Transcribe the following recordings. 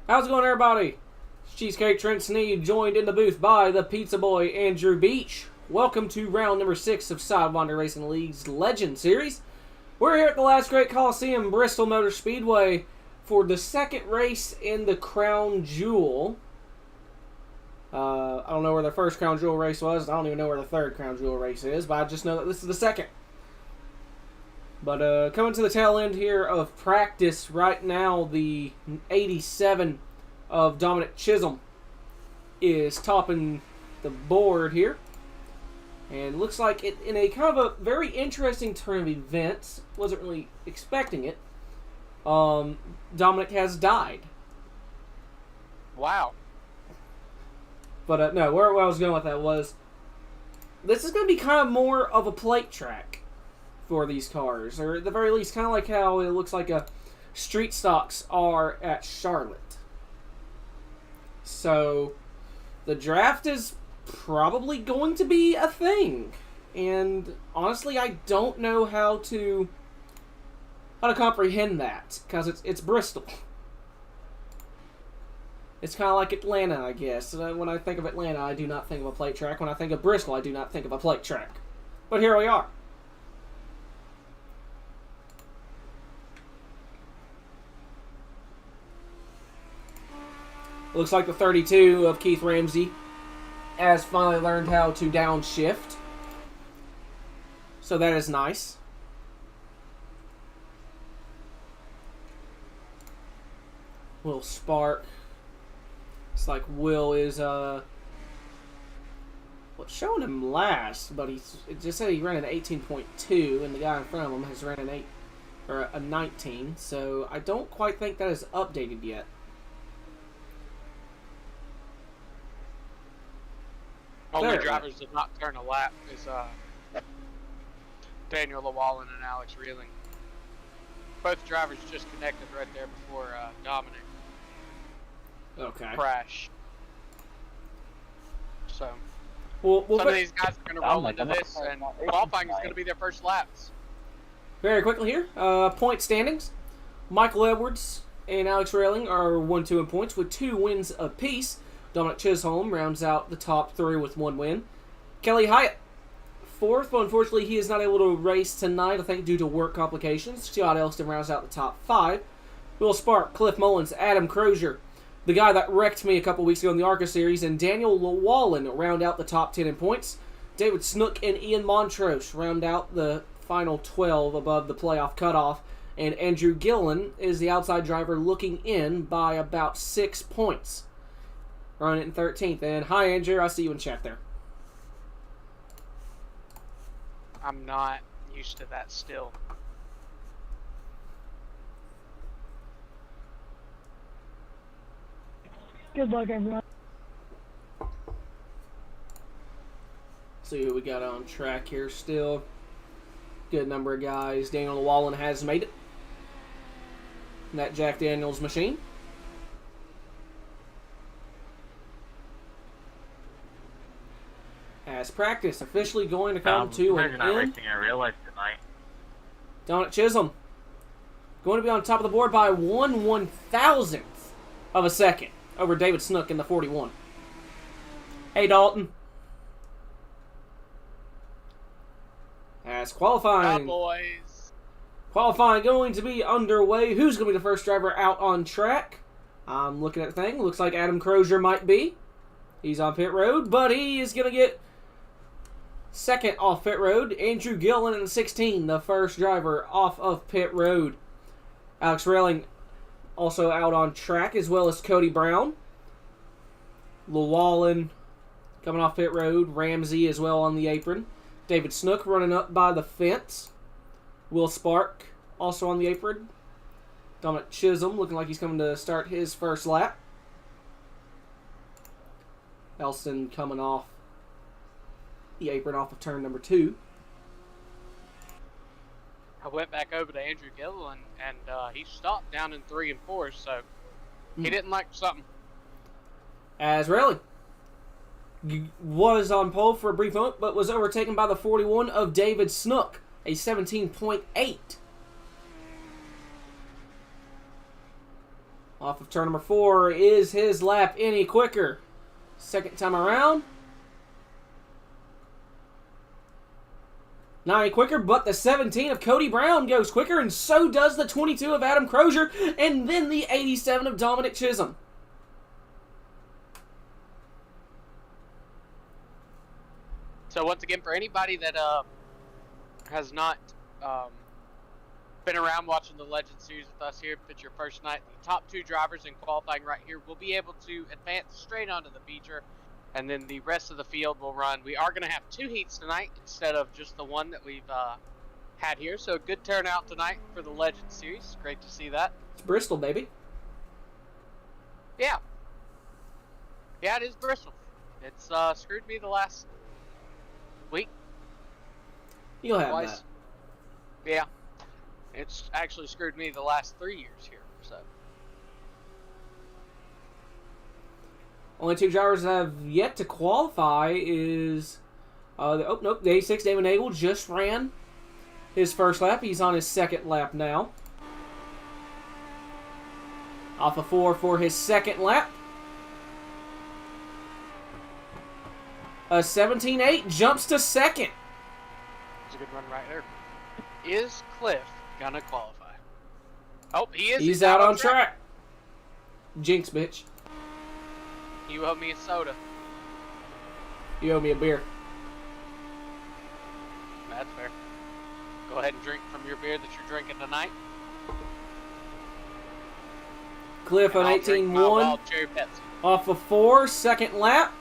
How's it going, everybody? It's Cheesecake Trent Sneed, joined in the booth by the Pizza Boy, Andrew Beach. Welcome to round number 6 of Sidewinder Racing League's Legend Series. We're here at the Last Great Colosseum, Bristol Motor Speedway, for the second race in the Crown Jewel. I don't know where the first Crown Jewel race was. I don't even know where the third Crown Jewel race is, but I just know that this is the second. But coming to the tail end here of practice right now, the 87 of Dominic Chisholm is topping the board here. And looks like it in a kind of a very interesting turn of events. Wasn't really expecting it. Dominic has died. Wow. But no, where I was going with that was, this is going to be kind of more of a plate track for these cars, or at the very least, kind of like how it looks like a street stocks are at Charlotte. So, the draft is probably going to be a thing, and honestly, I don't know how to comprehend that, because it's Bristol. It's kind of like Atlanta, I guess. When I think of Atlanta, I do not think of a plate track. When I think of Bristol, I do not think of a plate track. But here we are. Looks like the 32 of Keith Ramsey has finally learned how to downshift. So that is nice. Will Spark. It's like Will is showing him last, but it just said he ran an 18.2, and the guy in front of him has ran a 19. So I don't quite think that is updated yet. Only drivers that not turn a lap is Daniel Llewellyn and Alex Reeling. Both drivers just connected right there before Dominic crashed. So, some of these guys are going to roll into this, and qualifying is going to be their first laps. Very quickly here, point standings. Michael Edwards and Alex Reeling are 1-2 in points with 2 wins apiece. Dominic Chisholm rounds out the top 3 with 1 win. Kelly Hyatt, 4th, but unfortunately he is not able to race tonight, I think due to work complications. Scott Elston rounds out the top 5. Will Spark, Cliff Mullins, Adam Crozier, the guy that wrecked me a couple weeks ago in the ARCA series, and Daniel Llewellyn round out the top 10 in points. David Snook and Ian Montrose round out the final 12 above the playoff cutoff. And Andrew Gillen is the outside driver looking in by about 6 points. Running in 13th. And hi, Andrew. I see you in chat there. I'm not used to that still. Good luck, everyone. See who we got on track here still. Good number of guys. Daniel Llewellyn has made it. That Jack Daniels machine. As practice officially going to come to an not end. racing in real life tonight. Dominic Chisholm going to be on top of the board by 1/1000th of a second over David Snook in the 41. Hey, Dalton. As qualifying. Cowboys. Qualifying going to be underway. Who's going to be the first driver out on track? I'm looking at the thing. Looks like Adam Crozier might be. He's on pit road, but he is going to get second off pit road. Andrew Gillen in 16, the first driver off of pit road. Alex Reeling also out on track, as well as Cody Brown. Llewellyn coming off pit road. Ramsey as well on the apron. David Snook running up by the fence. Will Spark also on the apron. Dominic Chisholm looking like he's coming to start his first lap. Elston coming off the apron off of turn number 2. I went back over to Andrew Gillen, and he stopped down in 3 and 4, so he didn't like something. As Reilly was on pole for a brief moment, but was overtaken by the 41 of David Snook, a 17.8. Off of turn number 4. Is his lap any quicker? Second time around. Not any quicker, but the 17 of Cody Brown goes quicker, and so does the 22 of Adam Crozier, and then the 87 of Dominic Chisholm. So once again, for anybody that has not been around watching the Legend Series with us here, if it's your first night, the top 2 drivers in qualifying right here will be able to advance straight onto the feature, and then the rest of the field will run. We are going to have 2 heats tonight instead of just the one that we've had here, so a good turnout tonight for the Legend Series. Great to see that. It's Bristol, baby. Yeah. Yeah, it is Bristol. It's screwed me the last week. You'll have twice. that. Yeah. It's actually screwed me the last 3 years here, so. Only 2 drivers that have yet to qualify is... the 86, Damon Nagel, just ran his first lap. He's on his second lap now. Off of 4 for his second lap. A 17.8 jumps to second. It's a good run right there. Is Cliff gonna qualify? Oh, he is. He's out on track. Jinx, bitch. You owe me a soda. You owe me a beer. That's fair. Go ahead and drink from your beer that you're drinking tonight. Cliff on I'll drink my 18.1. wild cherry Pepsi. Off of 4, second lap.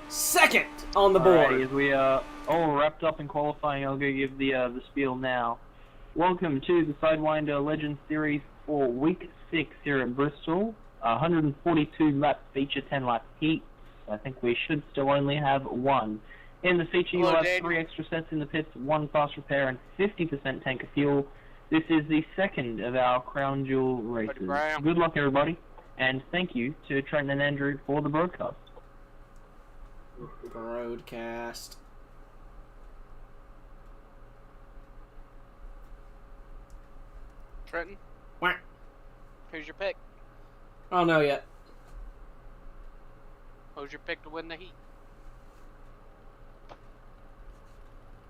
Second on the board. Alrighty, as we all wrapped up in qualifying, I'll go give the spiel now. Welcome to the Sidewinder Legends Series for Week 6 here at Bristol. 142 lap feature, 10 lap heats. I think we should still only have 1. In the feature, you'll have 3 extra sets in the pits, 1 fast repair, and 50% tank of fuel. This is the second of our Crown Jewel races. Good luck, everybody, and thank you to Trenton and Andrew for the broadcast. Broadcast. Trenton, Whack. who's your pick? I don't know yet. Who's your pick to win the heat?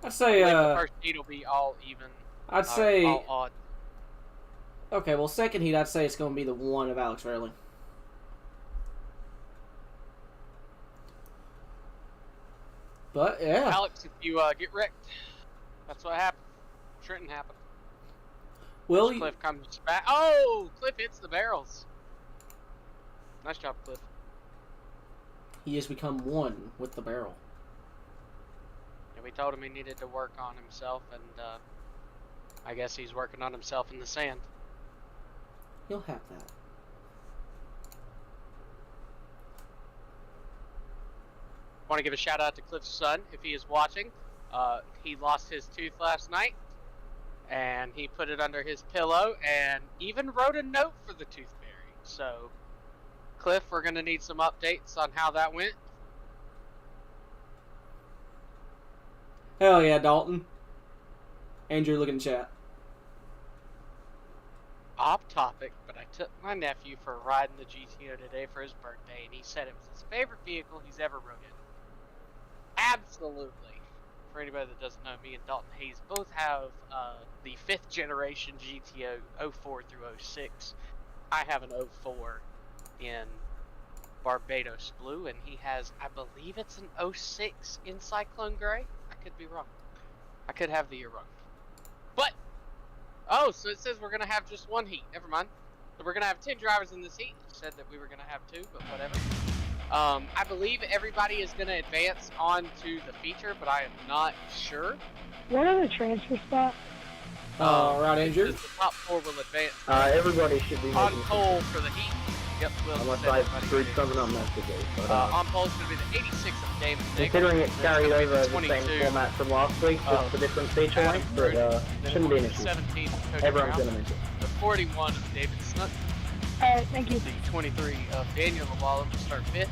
I'd say I believe the first heat will be all even. I'd say all odd. okay, well, second heat I'd say it's going to be the 1 of Alex Rayling. But yeah. Alex, if you get wrecked, that's what happened. Trenton happened. Will Cliff comes back. Oh, Cliff hits the barrels. Nice job, Cliff. He has become 1 with the barrel. And we told him he needed to work on himself, and I guess he's working on himself in the sand. He'll have that. Want to give a shout out to Cliff's son if he is watching. He lost his tooth last night, and he put it under his pillow and even wrote a note for the tooth fairy. So, Cliff, we're going to need some updates on how that went. Hell yeah, Dalton. Andrew, look in chat. Off topic, but I took my nephew for a ride in the GTO today for his birthday, and he said it was his favorite vehicle he's ever rode in. Absolutely. For anybody that doesn't know, me and Dalton Hayes both have the 5th generation GTO 04 through 06. I have an 04 in Barbados Blue, and he has, I believe it's an 06 in Cyclone Gray. I could be wrong. I could have the year wrong. But, oh, so it says we're going to have just 1 heat. Never mind. So we're going to have 10 drivers in this heat. It said that we were going to have 2, but whatever. I believe everybody is going to advance onto the feature, but I am not sure. What are the transfer spots? Right, Andrew. The top 4 will advance. Everybody should be On making pole for the heat. Yep, we'll unless send I everybody screwed to- something up yesterday. But, on pole is going to be the 86 of Damon Nagel. considering it There's carried gonna be over the 22 same format from last week, just a different feature Adam length, but Brody, then shouldn't be an the issue. 17 of Cody Everyone's Brown, going to make it. the 41 of David Snuck, Alright, thank you. the 23 of Daniel LaWalla will start 5th.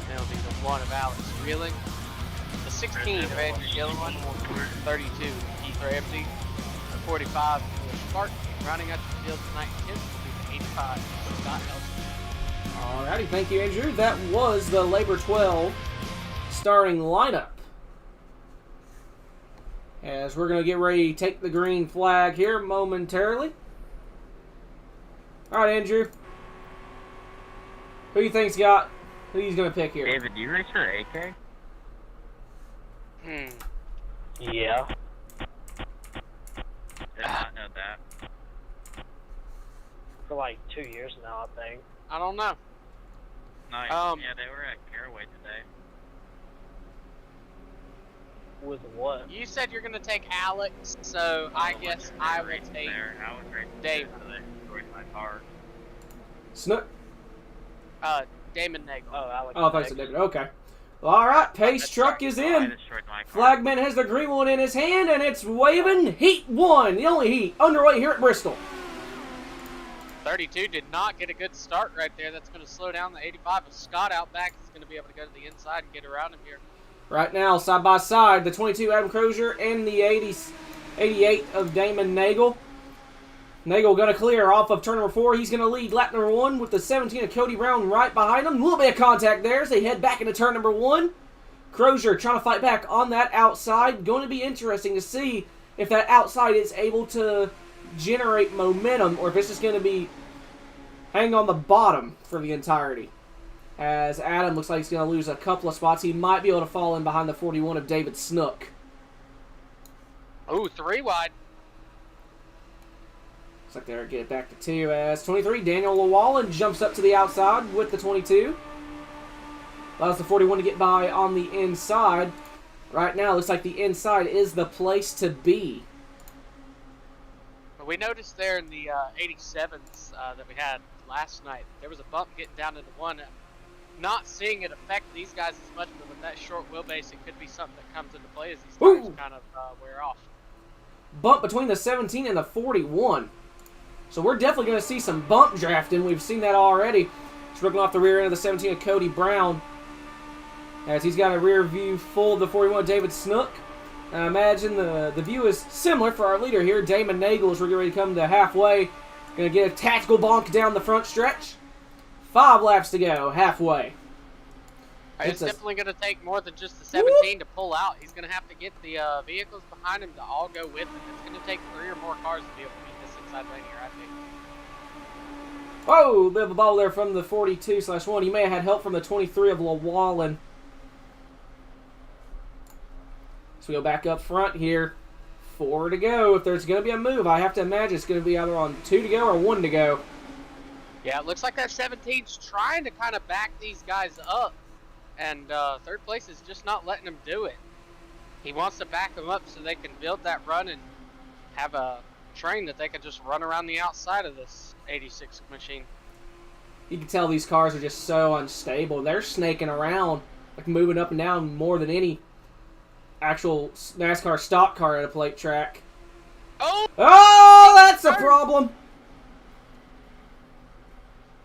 Then it'll be the 1 of Alex Reeling, the 16 of Andrew Gilliland, 32 of Keith Ramsey, the 45 of Spartan rounding out the field tonight in 10th will be the 85 Scott Elson. Alrighty, thank you, Andrew. That was the Labor 12 starting lineup. As we're going to get ready to take the green flag here momentarily. Alright, Andrew. Who you think's got? Who you going to pick here? David, do you race your AK? Yeah. Did not know that. For like 2 years now, I think. I don't know. Nice. Um, Yeah, they were at Caraway today. With what? You said you're going to take Alex, so I guess I will take I was racing David. so they destroyed my car. Snook? Damon Nagel. Oh, Alex. Oh, I thought it said David. Okay. Alright, pace truck is I in. destroyed my car. Flagman has the green one in his hand, and it's waving. Heat 1, the only heat underway here at Bristol. 32 did not get a good start right there. That's going to slow down the 85. With Scott out back, he's going to be able to go to the inside and get around him here. Right now, side by side, the 22 Adam Crozier and the 88 of Damon Nagel. Nagel going to clear off of turn number 4. He's going to lead lap number 1 with the 17 of Cody Brown right behind him. A little bit of contact there as they head back into turn number 1. Crozier trying to fight back on that outside. Going to be interesting to see if that outside is able to generate momentum or if it's just going to be hanging on the bottom for the entirety. As Adam looks like he's going to lose a couple of spots. He might be able to fall in behind the 41 of David Snook. Ooh, 3 wide. Looks like they're getting back to 2 as 23. Daniel Llewellyn jumps up to the outside with the 22. Allows the 41 to get by on the inside. Right now, looks like the inside is the place to be. We noticed there in the 87s that we had last night, there was a bump getting down into 1. Not seeing it affect these guys as much, but with that short wheelbase, it could be something that comes into play as these tires Ooh. kind of wear off. Bump between the 17 and the 41. So we're definitely going to see some bump drafting. We've seen that already. Stripping off the rear end of the 17 of Cody Brown. As he's got a rear view full of the 41 of David Snook. I imagine the view is similar for our leader here, Damon Nagel, as we're getting ready to come to halfway. Going to get a tactical bonk down the front stretch. 5 laps to go, halfway. It's definitely going to take more than just the 17 to pull out. He's going to have to get the vehicles behind him to all go with him. It's going to take 3 or more cars to be able to beat this inside lane here, I think. Whoa, a bit of a ball there from the 42/1. He may have had help from the 23 of Llewellyn. So we go back up front here. 4 to go. If there's going to be a move, I have to imagine it's going to be either on 2 to go or 1 to go. Yeah, it looks like that 17's trying to kind of back these guys up. And 3rd place is just not letting him do it. He wants to back them up so they can build that run and have a train that they can just run around the outside of this 86 machine. You can tell these cars are just so unstable. They're snaking around, like moving up and down more than any actual NASCAR stock car at a plate track. Oh, that's a problem.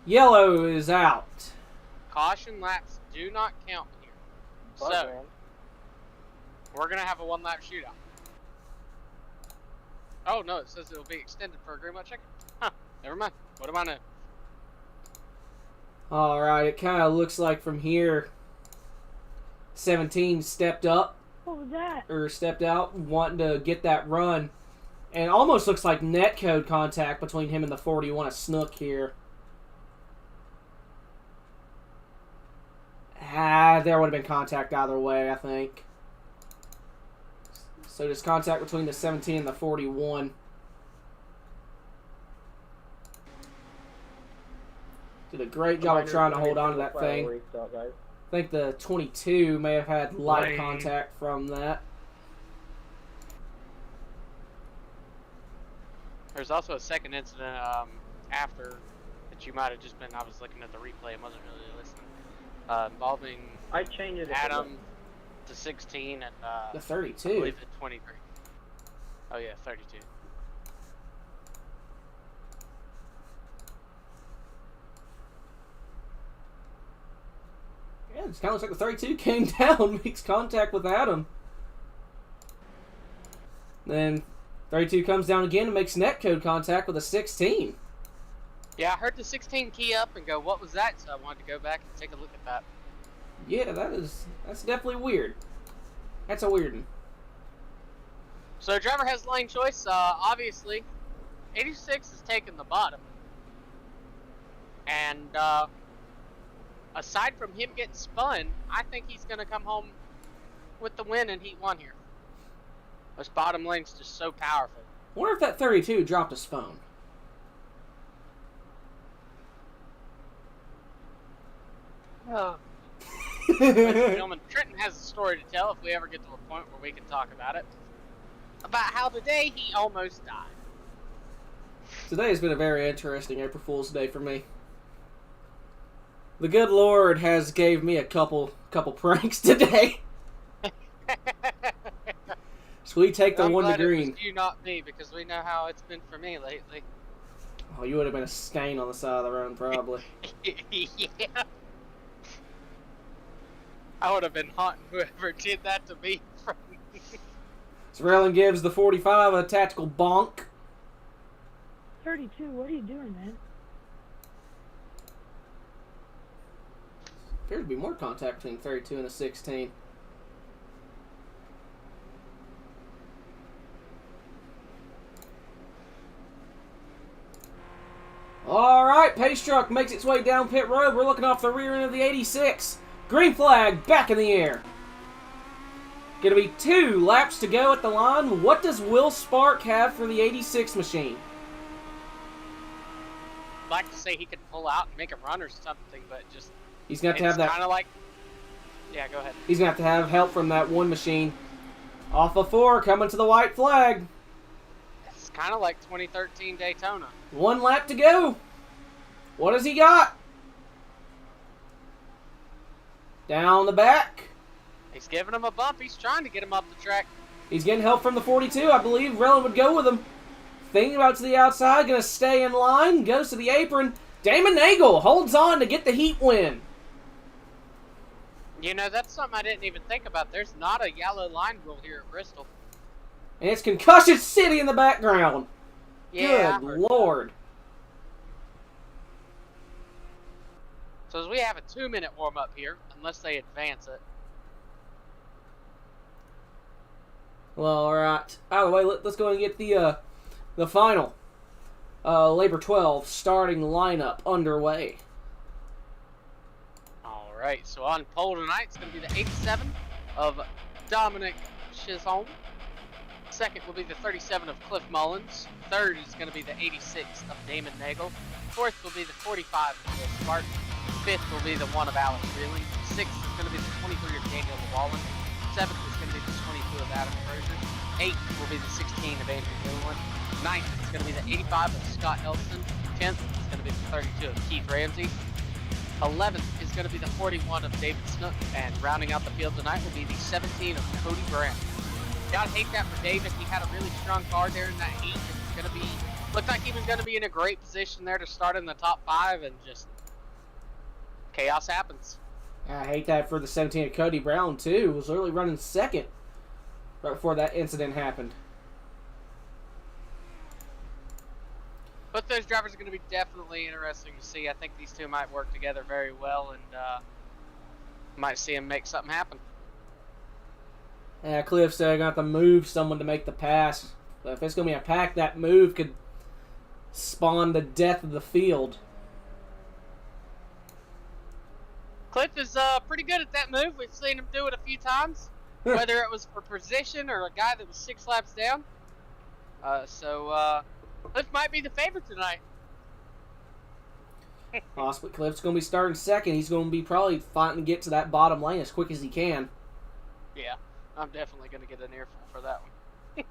Yellow is out. Caution laps do not count here. So, we're going to have a 1-lap shootout. Oh, no, it says it will be extended for a green light checker. Huh, never mind. What do I know? Alright, it kind of looks like from here, 17 stepped up, What was that? or stepped out, wanting to get that run. And almost looks like netcode contact between him and the 41 of Snook here. There would have been contact either way, I think. So just contact between the 17 and the 41. Did a great job of trying to hold on to that thing. I think the 22 may have had light contact from that. There's also a second incident after that you might have just been, I was looking at the replay and wasn't really listening, involving I changed it. Adam to 16 and The I 32. believe the 23. Oh yeah, 32. Yeah, it kind of looks like the 32 came down, makes contact with Adam. Then 32 comes down again and makes netcode contact with a 16. Yeah, I heard the 16 key up and go, what was that? So I wanted to go back and take a look at that. Yeah, that's definitely weird. That's a weird one. So driver has lane choice. Obviously, 86 is taking the bottom. And aside from him getting spun, I think he's going to come home with the win in Heat 1 here. This bottom lane's just so powerful. I wonder if that 32 dropped his phone. Ladies and gentlemen, Trenton has a story to tell if we ever get to a point where we can talk about it. About how today he almost died. Today has been a very interesting April Fool's Day for me. The good Lord has gave me a couple pranks today. So we take the I'm one to glad it green. was you, not me, because we know how it's been for me lately. Oh, you would have been a stain on the side of the road, probably. Yeah. I would have been haunting whoever did that to me. SRL gives the 45 a tactical bonk. 32, what are you doing, man? Appears to be more contact between 32 and a 16. Alright, pace truck makes its way down pit road. We're looking off the rear end of the 86. Green flag back in the air. Gonna be 2 laps to go at the line. What does Will Spark have for the 86 machine? I'd like to say he could pull out and make a run or something, but just... He's gonna have to have that. Kind of like... Yeah, go ahead. He's gonna have to have help from that one machine. Off of 4, coming to the white flag. It's kind of like 2013 Daytona. 1 lap to go. What has he got? Down the back. He's giving him a bump. He's trying to get him up the track. He's getting help from the 42. I believe Relin would go with him. Thinking about to the outside. Going to stay in line. Goes to the apron. Damon Nagel holds on to get the heat win. You know, that's something I didn't even think about. There's not a yellow line rule here at Bristol. And it's Concussion City in the background. Yeah. Good Lord. So as we have a 2-minute warm-up here, unless they advance it. Well, alright. Out of the way, let's go and get the final Labor 12 starting lineup underway. Alright, so on pole tonight, it's going to be the 87 of Dominic Chisholm. Second will be the 37 of Cliff Mullins. Third is going to be the 86 of Damon Nagel. Fourth will be the 45 of Will Spark. Fifth will be the 1 of Alex Reeling. Sixth is going to be the 23 of Daniel Llewellyn. Seventh is going to be the 22 of Adam Frazier. Eighth will be the 16 of Andrew Dillon. Ninth is going to be the 85 of Scott Elston. 10th is going to be the 32 of Keith Ramsey. 11th is going to be the 41 of David Snook. And rounding out the field tonight will be the 17 of Cody Brown. Gotta hate that for David. He had a really strong car there in that heat. It's going to be, looked like he was going to be in a great position there to start in the top 5, and just chaos happens. I hate that for the 17 of Cody Brown, too. Was literally running second right before that incident happened. Both those drivers are going to be definitely interesting to see. I think these two might work together very well, and might see them make something happen. Yeah, Cliff said I'm going to have to move someone to make the pass. But if it's going to be a pack, that move could spawn the death of the field. Cliff is pretty good at that move. We've seen him do it a few times, whether it was for position or a guy that was 6 laps down. So Cliff might be the favorite tonight. Possibly Cliff's going to be starting second. He's going to be probably fighting to get to that bottom lane as quick as he can. Yeah, I'm definitely going to get an earful for that one.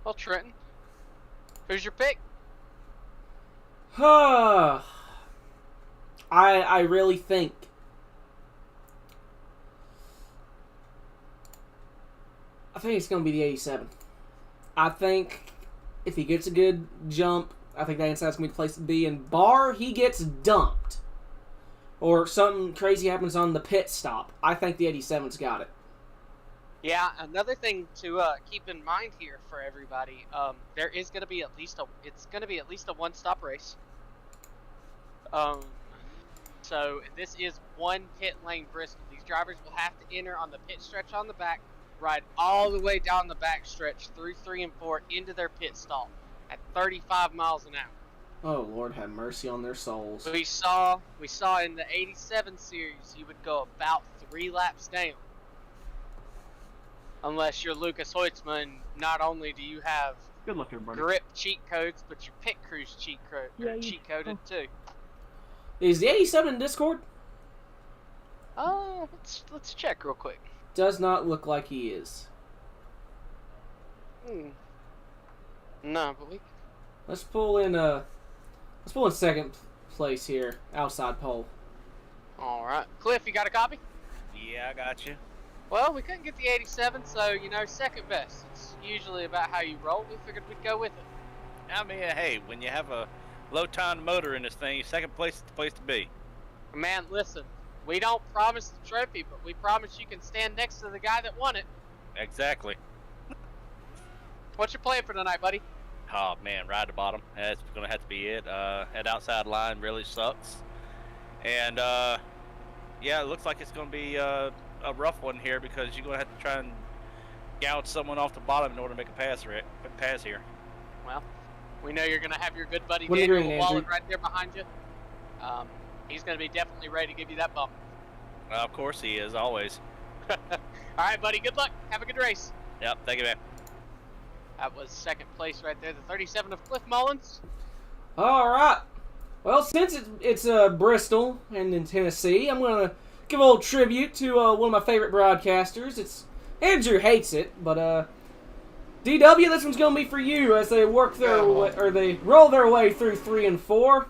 Well, Trenton, who's your pick? I really think it's going to be the 87. I think if he gets a good jump I think that inside's going to be the place to be. And bar he gets dumped, or something crazy happens on the pit stop, I think the 87's got it. Yeah, another thing to keep in mind here for everybody, there is going to be at least a one-stop race. So this is one pit lane Bristol. These drivers will have to enter on the pit stretch on the back, ride all the way down the back stretch through 3 and 4 into their pit stall at 35 miles an hour. Oh, Lord have mercy on their souls. We saw in the 87 series, you would go about 3 laps down. Unless you're Lucas Hoitzman, not only do you have Good luck, everybody. grip cheat codes, but your pit crew's cheat coded too. Is the 87 in Discord? Let's check real quick. Does not look like he is. No, but we. Let's pull in second place here, outside pole. All right, Cliff, you got a copy? Yeah, I got you. Well, we couldn't get the 87, so second best. It's usually about how you roll. We figured we'd go with it. I mean, hey, when you have a low-ton motor in this thing, second place is the place to be. Man, listen, we don't promise the trophy, but we promise you can stand next to the guy that won it. Exactly. What's your plan for tonight, buddy? Oh, man, ride the bottom. That's going to have to be it. That outside line really sucks. And, yeah, it looks like it's going to be a rough one here because you're going to have to try and gouge someone off the bottom in order to make a pass here. Well, we know you're going to have your good buddy What are you Daniel doing, Wallen Andrew? right there behind you. He's going to be definitely ready to give you that bump. Of course he is, always. All right, buddy. Good luck. Have a good race. Yep, thank you, man. That was second place right there, the 37 of Cliff Mullins. All right. Well, since it's Bristol and in Tennessee, I'm going to give a little tribute to one of my favorite broadcasters. It's Andrew hates it, but DW, this one's going to be for you as they work their way, or they roll their way through 3 and 4.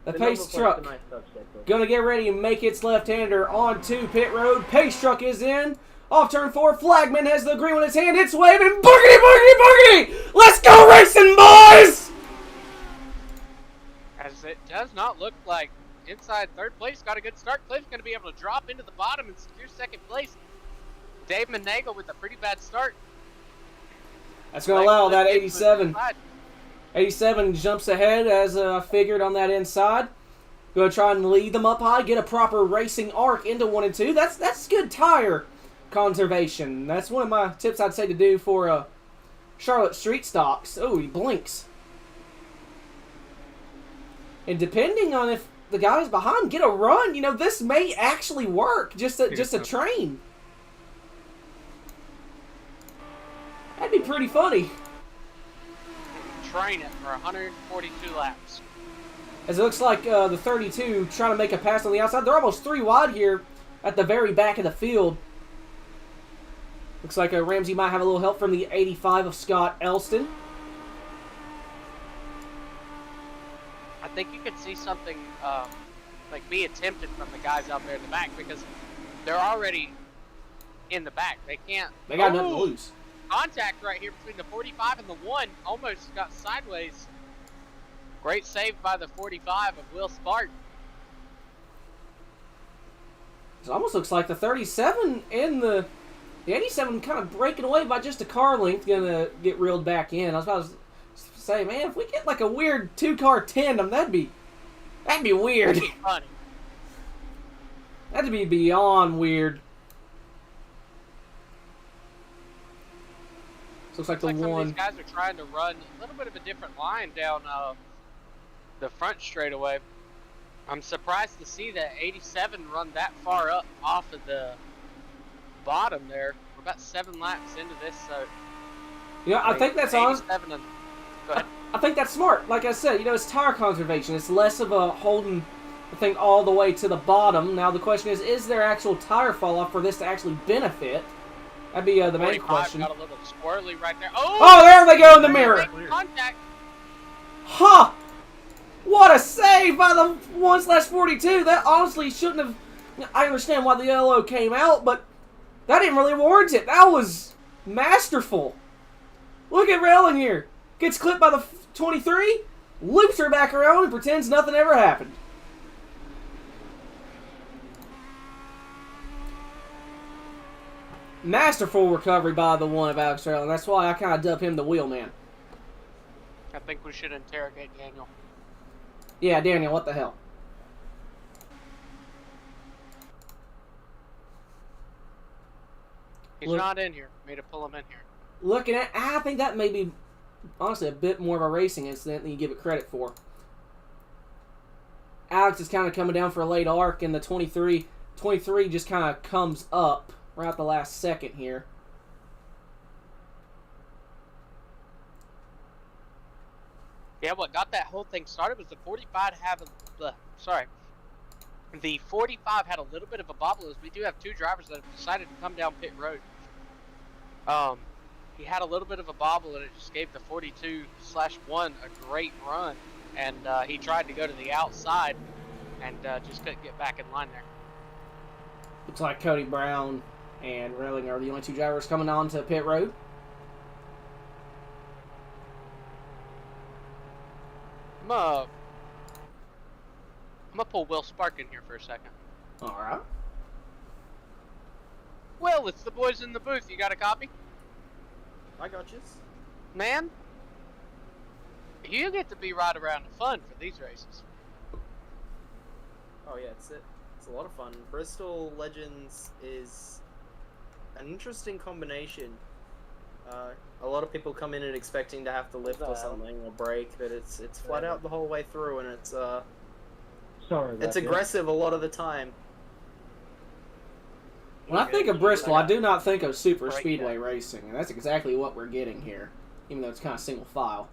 The pace truck going to get ready and make its left-hander onto pit road. Pace truck is in. Off turn 4, Flagman has the green in his hand. It's waving. Boogity, boogity, boogity! Let's go racing, boys! As it does not look like inside third place got a good start. Cliff's going to be able to drop into the bottom and secure second place. Dave Menagel with a pretty bad start. That's going to allow that 87. 87 jumps ahead as I figured on that inside. Going to try and lead them up high, get a proper racing arc into 1 and 2. That's good tire conservation. That's one of my tips I'd say to do for Charlotte street stocks. Oh, he blinks. And depending on if the guys behind get a run, this may actually work. Just a train. That'd be pretty funny. Train it for 142 laps. As it looks like the 32 trying to make a pass on the outside. They're almost 3 wide here at the very back of the field. Looks like Ramsey might have a little help from the 85 of Scott Elston. I think you could see something like be attempted from the guys out there in the back because they're already in the back. They can't. They got nothing to lose. Contact right here between the 45 and the 1 almost got sideways. Great save by the 45 of Will Spartan. It almost looks like the 37 and the 87 kind of breaking away by just a car length, gonna get reeled back in. I was about to say, man, if we get like a weird 2-car tandem, that'd be weird. That'd be funny. That'd be beyond weird. Looks like the Looks like some of one. these guys are trying to run a little bit of a different line down the front straightaway. I'm surprised to see that 87 run that far up off of the bottom there. We're about 7 laps into this, so I think that's on. 87 and go ahead. I think that's smart. Like I said, it's tire conservation. It's less of a holding the thing all the way to the bottom. Now the question is there actual tire fall off for this to actually benefit? That'd be the main 45 question. got a little squirrely right there. Oh, there they go in the mirror. Contact. Ha! What a save by the 1/42. That honestly shouldn't have. I understand why the yellow came out, but that didn't really warrant it. That was masterful. Look at Rellin here. Gets clipped by the 23. Loops her back around and pretends nothing ever happened. Masterful recovery by the one of Alex Trail, and that's why I kind of dub him the wheelman. I think we should interrogate Daniel. Yeah, Daniel, what the hell? He's Look- not in here. Made to pull him in here. Looking at, I think that may be, honestly, a bit more of a racing incident than you give it credit for. Alex is kind of coming down for a late arc, and the 23 just kind of comes up right at the last second here. Yeah, what got that whole thing started was the 45 having the 45 had a little bit of a bobble, as we do have two drivers that have decided to come down pit road. He had a little bit of a bobble, and it just gave the 42/1 a great run, and he tried to go to the outside and just couldn't get back in line there. Looks like Cody Brown and Relling are the only two drivers coming on to pit road. I'm gonna pull Will Spark in here for a second. Alright. Will, it's the boys in the booth. You got a copy? I got you. Man, you get to be right around the fun for these races. Oh yeah, it's a lot of fun. Bristol Legends is an interesting combination. A lot of people come in and expecting to have to lift or something or brake, but it's flat out the whole way through, and it's Sorry. it's aggressive a lot of the time. When I think of Bristol, I do not think of super Right, speedway racing, and that's exactly what we're getting here, even though it's kind of single file.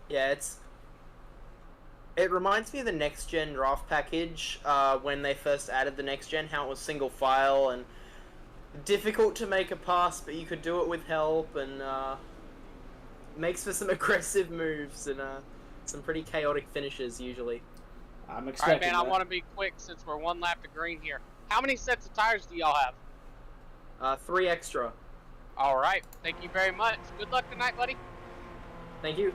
Yeah, it reminds me of the next gen draft package when they first added the next gen, how it was single file and difficult to make a pass, but you could do it with help, and makes for some aggressive moves and some pretty chaotic finishes usually. I'm All right, expecting man, I that. want to be quick since we're one lap to green here. How many sets of tires do y'all have? 3 extra. All right, thank you very much. Good luck tonight, buddy. Thank you.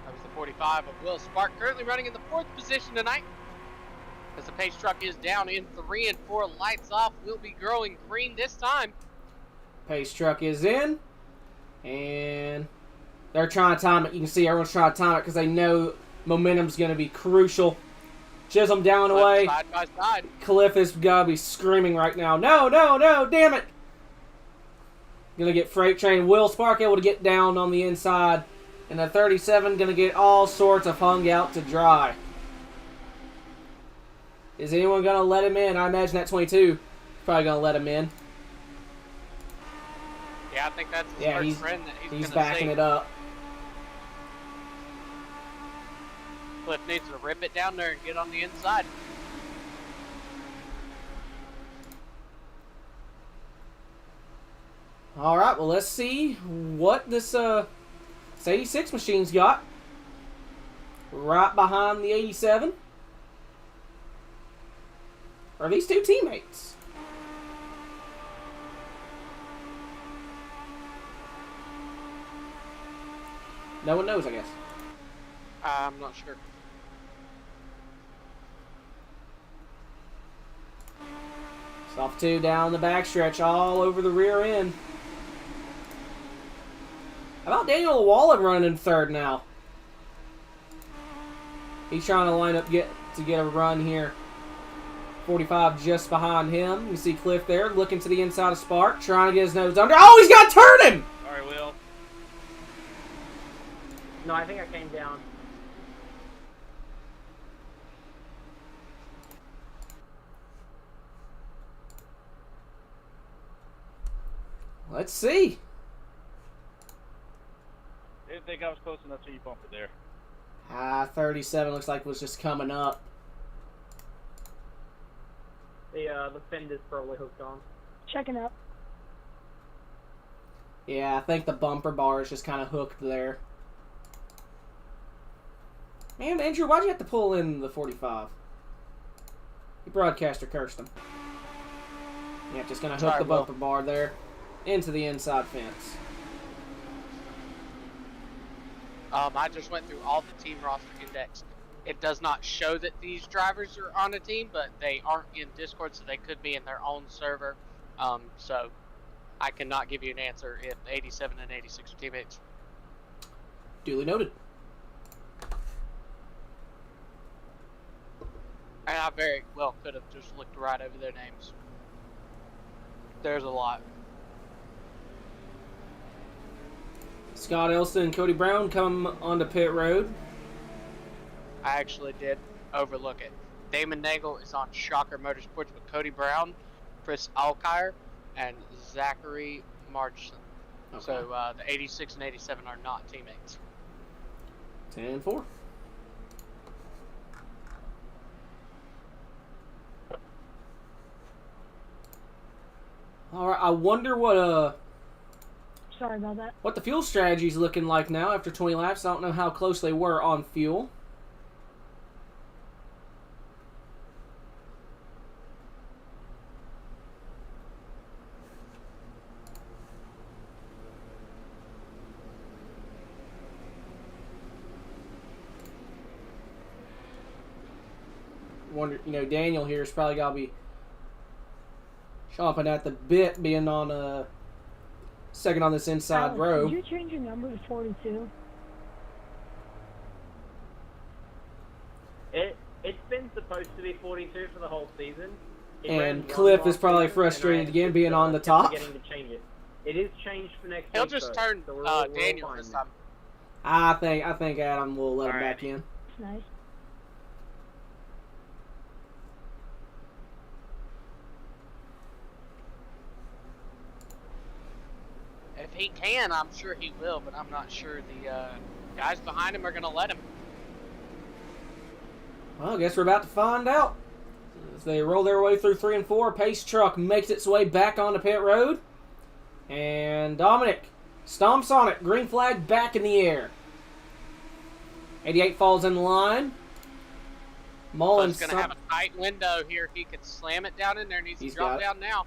That was the 45 of Will Spark, currently running in the 4th position tonight. As the pace truck is down in 3 and 4, lights off, will be growing green this time. Pace truck is in, and they're trying to time it. You can see everyone's trying to time it because they know momentum's going to be crucial. Chisholm down away. Side by side. Cliff is going to be screaming right now. No, no, no, damn it. Going to get freight train. Will Spark able to get down on the inside. And the 37 going to get all sorts of hung out to dry. Is anyone going to let him in? I imagine that 22 is probably going to let him in. Yeah, I think that's his Yeah, first friend that he's he's gonna backing see. it up. Cliff needs to rip it down there and get on the inside. All right, well, let's see what this 86 machine's got. Right behind the 87. Are these two teammates? No one knows, I guess. I'm not sure. Soft 2 down the backstretch, all over the rear end. How about Daniel Wallen running in 3rd now? He's trying to line up to get a run here. 45 just behind him. You see Cliff there looking to the inside of Spark, trying to get his nose under. Oh, he's got to turn him! Sorry, Will. No, I think I came down. Let's see. Didn't think I was close enough to you bump it there. 37 looks like it was just coming up. The fender's probably hooked on. Checking up. Yeah, I think the bumper bar is just kind of hooked there. Man, Andrew, why'd you have to pull in the 45? The broadcaster cursed him. Yeah, just gonna hook Sorry, the bumper bar there into the inside fence. I just went through all the team roster index. It does not show that these drivers are on a team, but they aren't in Discord, so they could be in their own server. So I cannot give you an answer if 87 and 86 are teammates. Duly noted. And I very well could have just looked right over their names. There's a lot. Scott Elston and Cody Brown come onto pit road. I actually did overlook it. Damon Nagel is on Shocker Motorsports with Cody Brown, Chris Alkire, and Zachary Marchson. Okay. So the 86 and 87 are not teammates. 10-4. All right, I wonder Sorry about that. what the fuel strategy is looking like now after 20 laps. I don't know how close they were on fuel. Wonder, Daniel here is probably gotta be chomping at the bit, being on second on this inside Alex, row. Did you change your number to 42? It's been supposed to be 42 for the whole season. It And ran one Cliff is last probably season, frustrated and I again being on the kept top. forgetting to change it. It is changed for next He'll week. just though, turn so we're all Daniel fine this now. time. I think Adam will let him back Alrighty. in. That's nice. If he can, I'm sure he will, but I'm not sure the guys behind him are going to let him. Well, I guess we're about to find out. As they roll their way through 3 and 4, Pace Truck makes its way back onto pit road. And Dominic stomps on it. Green flag back in the air. 88 falls in the line. Mullins He's going to have a tight window here. If he could slam it down in there, needs to He's drop got it. down now.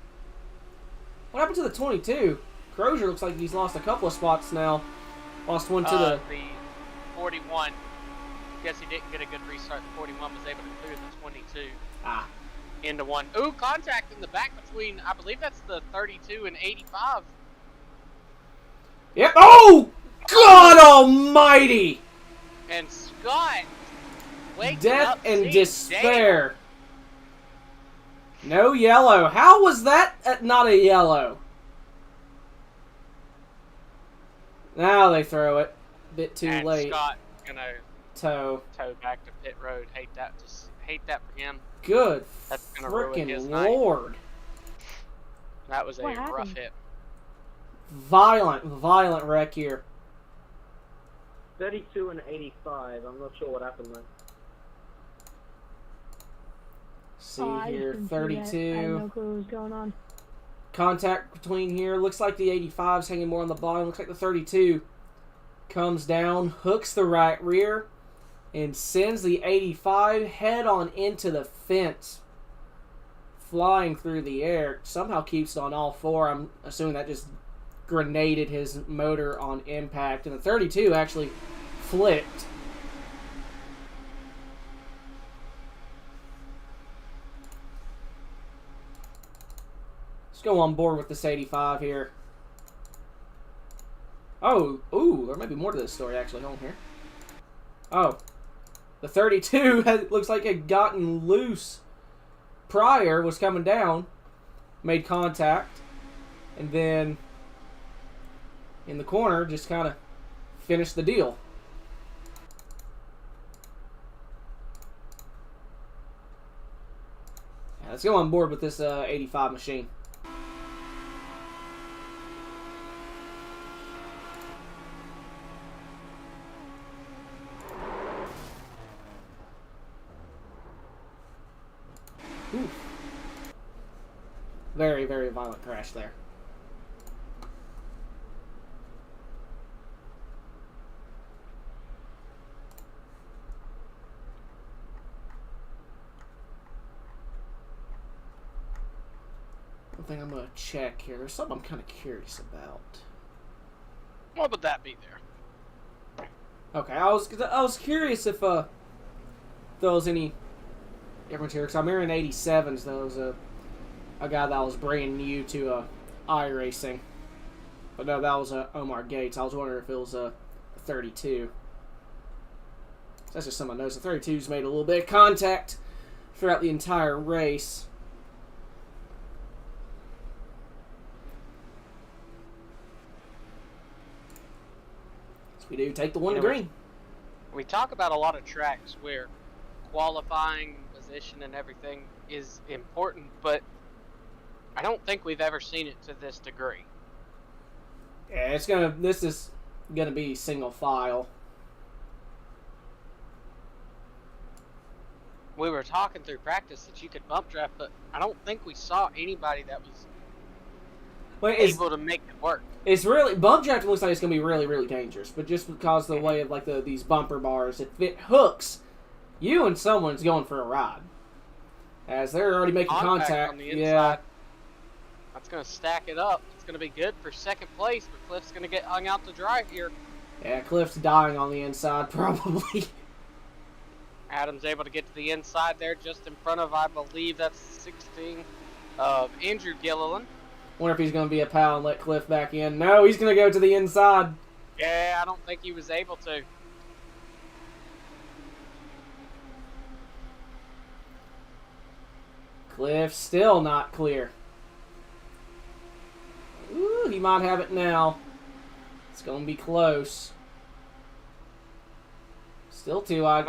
What happened to the 22? Crozier looks like he's lost a couple of spots now. Lost one to the 41. Guess he didn't get a good restart. The 41 was able to clear the 22 into one. Ooh, contact in the back between, I believe that's the 32 and 85. Yep. Oh! God almighty! And Scott waking Death up and seeing despair. No yellow. How was that not a yellow? Now they throw it. Bit too and late. Scott gonna Toe. tow back to pit road. Hate that. Just hate that for him. Good That's gonna ruin his frickin' night. lord. That was a What rough happened? hit. Violent wreck here. 32 and 85. I'm not sure what happened there. See I just here, didn't see that. I had 32. no clue what was going on. Contact between here. Looks like the 85's hanging more on the bottom. Looks like the 32 comes down, hooks the right rear, and sends the 85 head on into the fence. Flying through the air. Somehow keeps it on all four. I'm assuming that just grenaded his motor on impact. And the 32 actually flipped. Let's go on board with this 85 here. Oh, ooh, there might be more to this story actually on here. Oh, the 32 looks like it gotten loose prior, was coming down, made contact, and then in the corner just kind of finished the deal. Yeah, let's go on board with this 85 machine. Ooh. Very, very violent crash there. One thing I'm going to check here. There's something I'm kind of curious about. What would that be there? Okay, I was curious if there was any difference here, because I'm hearing 87s. There was a guy that was bringing you to iRacing, but no, that was Omar Gates. I was wondering if it was a 32. That's just something I noticed. The 32's made a little bit of contact throughout the entire race. So we do take the one to green. We talk about a lot of tracks where qualifying, position, and everything is important, but I don't think we've ever seen it to this degree. Yeah, this is gonna be single file. We were talking through practice that you could bump draft, but I don't think we saw anybody that was able to make it work. It's really bump drafting looks like it's gonna be really, really dangerous, but just because of the way of like these bumper bars, if it hooks, you and someone's going for a ride, as they're already making contact. On the inside. Yeah, that's gonna stack it up. It's gonna be good for second place, but Cliff's gonna get hung out to dry here. yeah, Cliff's dying on the inside probably. Adam's able to get to the inside there, just in front of, I believe that's 16 of Andrew Gilliland. Wonder if he's going to be a pal and let Cliff back in. No, he's going to go to the inside. Yeah, I don't think he was able to. Cliff still not clear. Ooh, he might have it now. It's going to be close. Still too wide.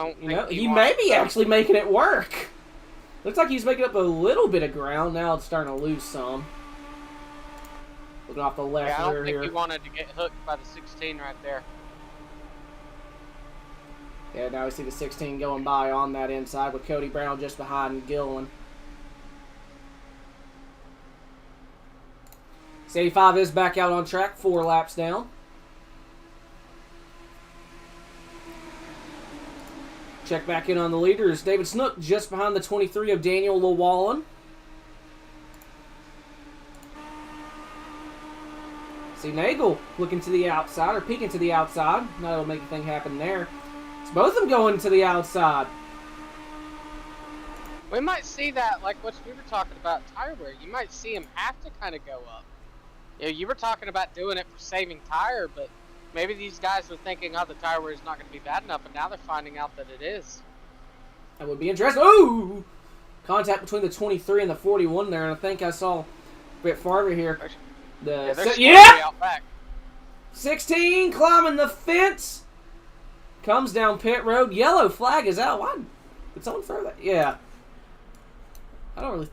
He may be actually making it work. Looks like he's making up a little bit of ground. Now it's starting to lose some. Looking off the left I don't rear think here. he wanted to get hooked by the 16 right there. Yeah, now we see the 16 going by on that inside with Cody Brown just behind Gilliland. 85 is back out on track, 4 laps down. Check back in on the leaders. David Snook just behind the 23 of Daniel Llewellyn. See Nagel looking to the outside, or peeking to the outside. That'll make a thing happen there. It's both of them going to the outside. We might see that, like what we were talking about tire wear. You might see him have to kind of go up. You know, you were talking about doing it for saving tire, but maybe these guys were thinking, oh, the tire wear is not going to be bad enough, and now they're finding out that it is. That would be interesting. Ooh! Contact between the 23 and the 41 there, and I think I saw a bit farther here. They're out back. 16 climbing the fence. Comes down pit road. Yellow flag is out. Why? Did someone throw that? Yeah. I don't really...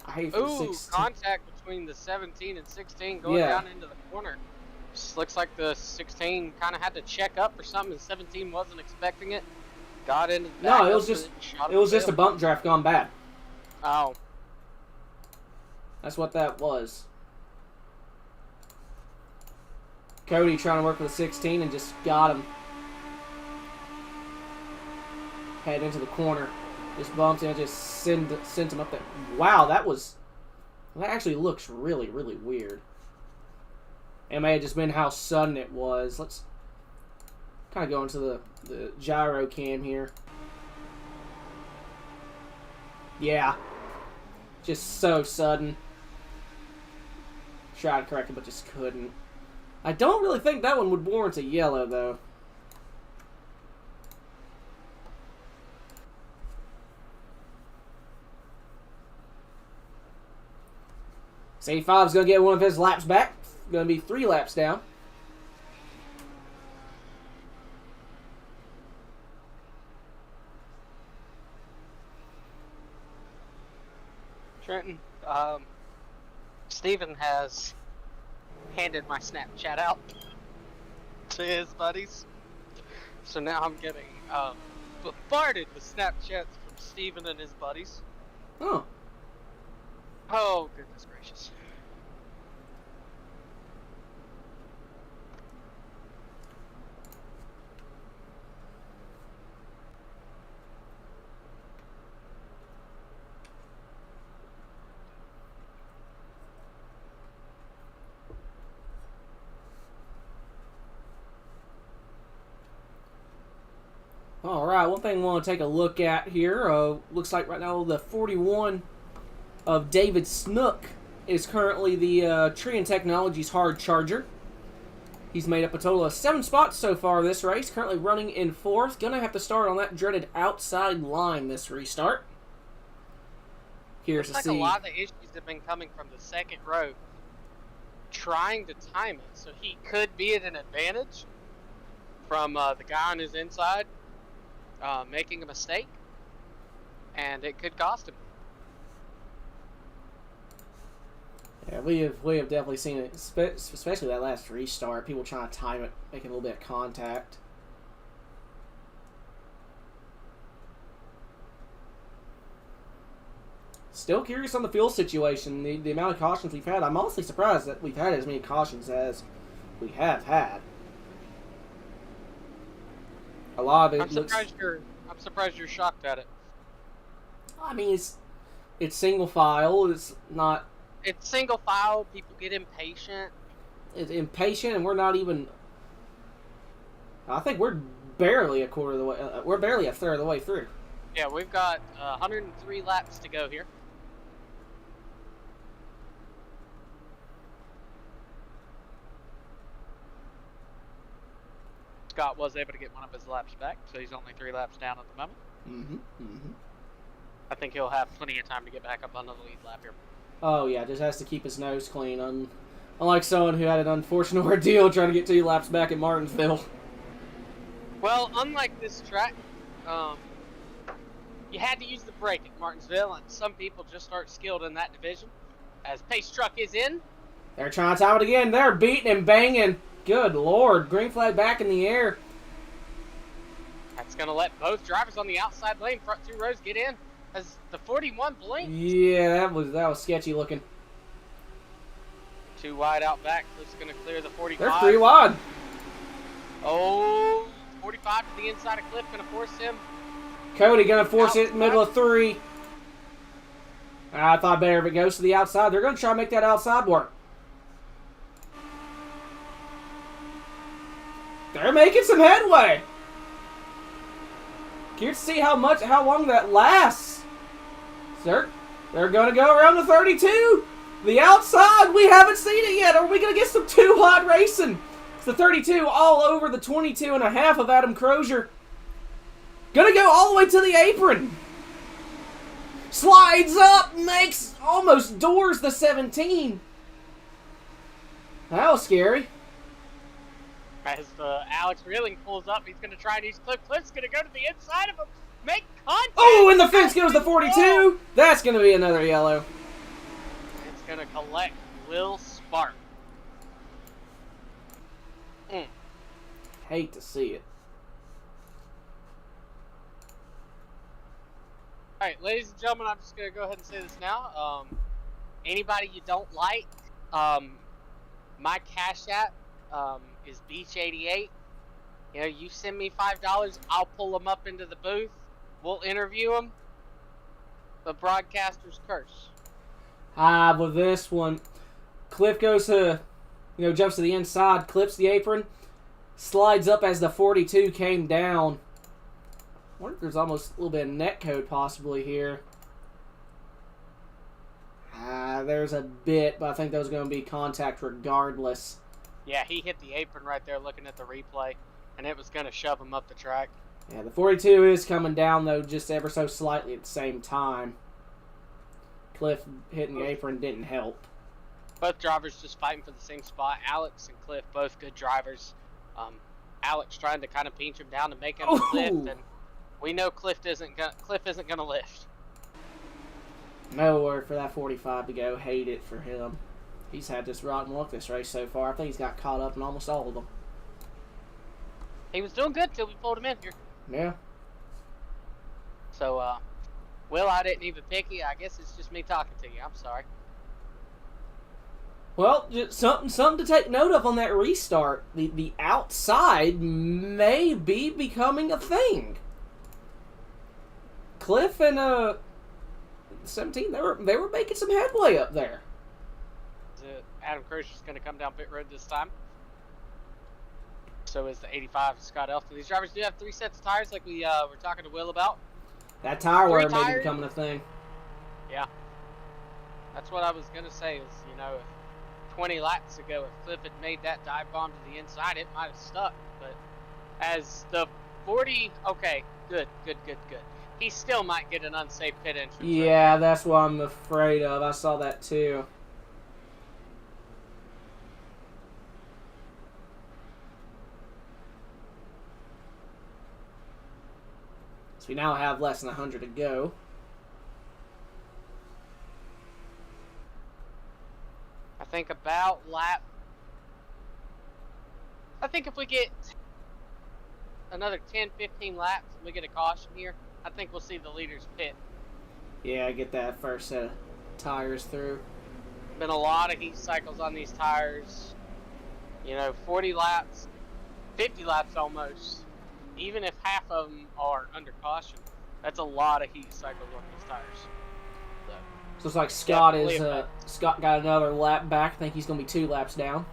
I hate for 16. Contact between the 17 and 16 going down into the corner. Just looks like the 16 kind of had to check up or something, and 17 wasn't expecting it. Got into the back. No, it was just a bump draft gone bad. Oh. That's what that was. Cody trying to work with the 16 and just got him. Head into the corner. Just bumped and just sent him up there. Wow, that actually looks really, really weird. It may have just been how sudden it was. Let's kind of go into the gyro cam here. Yeah. Just so sudden. Tried to correct it, but just couldn't. I don't really think that one would warrant a yellow, though. So 85's going to get one of his laps back. Going to be 3 laps down. Trenton, Steven has handed my Snapchat out to his buddies. So now I'm getting bombarded with Snapchats from Steven and his buddies. Oh. Oh, goodness gracious. All right, one thing I want to take a look at here. Looks like right now the 41 of David Snook is currently the Trian Technologies hard charger. He's made up a total of 7 spots so far this race. Currently running in 4th. Gonna have to start on that dreaded outside line this restart. Here's Looks to like see. a lot of the issues have been coming from the second row, trying to time it, so he could be at an advantage from the guy on his inside making a mistake, and it could cost him. Yeah, we have definitely seen it, especially that last restart. People trying to time it, making a little bit of contact. Still curious on the fuel situation, the amount of cautions we've had. I'm honestly surprised that we've had as many cautions as we have had. A lot of it looks... I'm surprised you're shocked at it. I mean, it's single file. It's not... It's single file. People get impatient. It's impatient, and we're not even... I think we're barely a quarter of the way... we're barely a third of the way through. Yeah, we've got 103 laps to go here. Scott was able to get one of his laps back, so he's only 3 laps down at the moment. I think he'll have plenty of time to get back up on the lead lap here. Oh, yeah, just has to keep his nose clean. Unlike someone who had an unfortunate ordeal trying to get 2 laps back at Martinsville. Well, unlike this track, you had to use the brake at Martinsville, and some people just aren't skilled in that division. As pace truck is in. They're trying to time it again. They're beating and banging. Good Lord. Green flag back in the air. That's going to let both drivers on the outside lane, front 2 rows, get in. As the 41 blinked. Yeah, that was sketchy looking. 2 wide out back. Cliff's going to clear the 45. They're 3 wide. Oh, 45 to the inside of Cliff, going to force him. Cody going to force it middle of 3. I thought better if it goes to the outside. They're going to try to make that outside work. They're making some headway. Curious to see how long that lasts. They're going to go around the 32. The outside, we haven't seen it yet. Are we going to get some 2 wide racing? It's the 32 all over the 22 and a half of Adam Crozier. Gonna go all the way to the apron. Slides up, makes almost doors the 17. That was scary. As Alex Reeling pulls up, he's going to try and use Cliff. Cliff's going to go to the inside of him. Make contact. Oh, and the fence goes to 42. That's going to be another yellow. It's going to collect Will Spark. Hate to see it. Alright, ladies and gentlemen, I'm just going to go ahead and say this now. Anybody you don't like, my Cash App is Beach88. You know, you send me $5, I'll pull them up into the booth. We'll interview them. The broadcaster's curse. With this one, Cliff goes to, jumps to the inside, clips the apron, slides up as the 42 came down. I wonder if there's almost a little bit of net code possibly here. There's a bit, but I think that was going to be contact regardless. Yeah, he hit the apron right there looking at the replay, and it was going to shove him up the track. Yeah, the 42 is coming down, though, just ever so slightly at the same time. Cliff hitting the apron didn't help. Both drivers just fighting for the same spot. Alex and Cliff, both good drivers. Alex trying to kind of pinch him down to make him lift, and we know Cliff isn't going to lift. Nowhere for that 45 to go. Hate it for him. He's had this rotten luck this race so far. I think he's got caught up in almost all of them. He was doing good till we pulled him in here. Yeah. So, Will, I didn't even pick you. I guess it's just me talking to you. I'm sorry. Well, just something to take note of on that restart. The outside may be becoming a thing. Cliff and 17, they were making some headway up there. Adam Crozier's going to come down pit road this time. So is the 85 of Scott Elfton. These drivers do have 3 sets of tires, like we were talking to Will about. That tire wear may be tires. becoming a thing. Yeah. That's what I was going to say is, you know, if 20 laps ago, if Cliff had made that dive bomb to the inside, it might have stuck. But as the 40, okay, good. He still might get an unsafe pit entrance. Yeah, that's what I'm afraid of. I saw that too. So we now have less than 100 to go. I think about lap. I think if we get another 10, 15 laps and we get a caution here, I think we'll see the leaders pit. Yeah, I get that first set of tires through. Been a lot of heat cycles on these tires. You know, 40 laps, 50 laps almost. Even if half of them are under caution, that's a lot of heat cycles on these tires. So it's like Scott Definitely is affects. Scott got another lap back. I think he's going to be 2 laps down.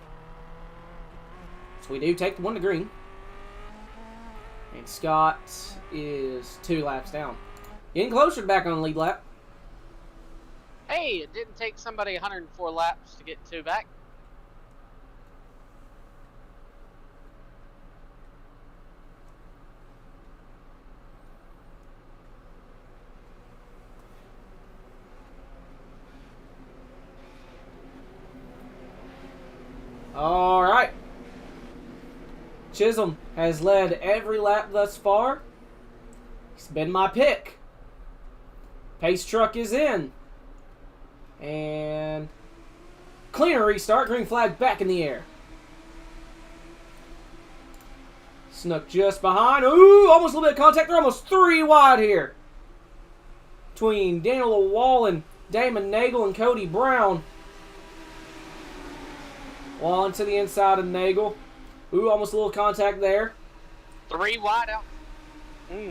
So we do take the one to green. And Scott is 2 laps down. Getting closer to back on the lead lap. Hey, it didn't take somebody 104 laps to get 2 back. All right. Chisholm has led every lap thus far. He's been my pick. Pace truck is in. And cleaner restart. Green flag back in the air. Snuck just behind. Ooh, almost a little bit of contact. They're almost 3 wide here. Between Daniel Wall, Damon Nagel, and Cody Brown. Wall into the inside of Nagel. Ooh, almost a little contact there. 3 wide out.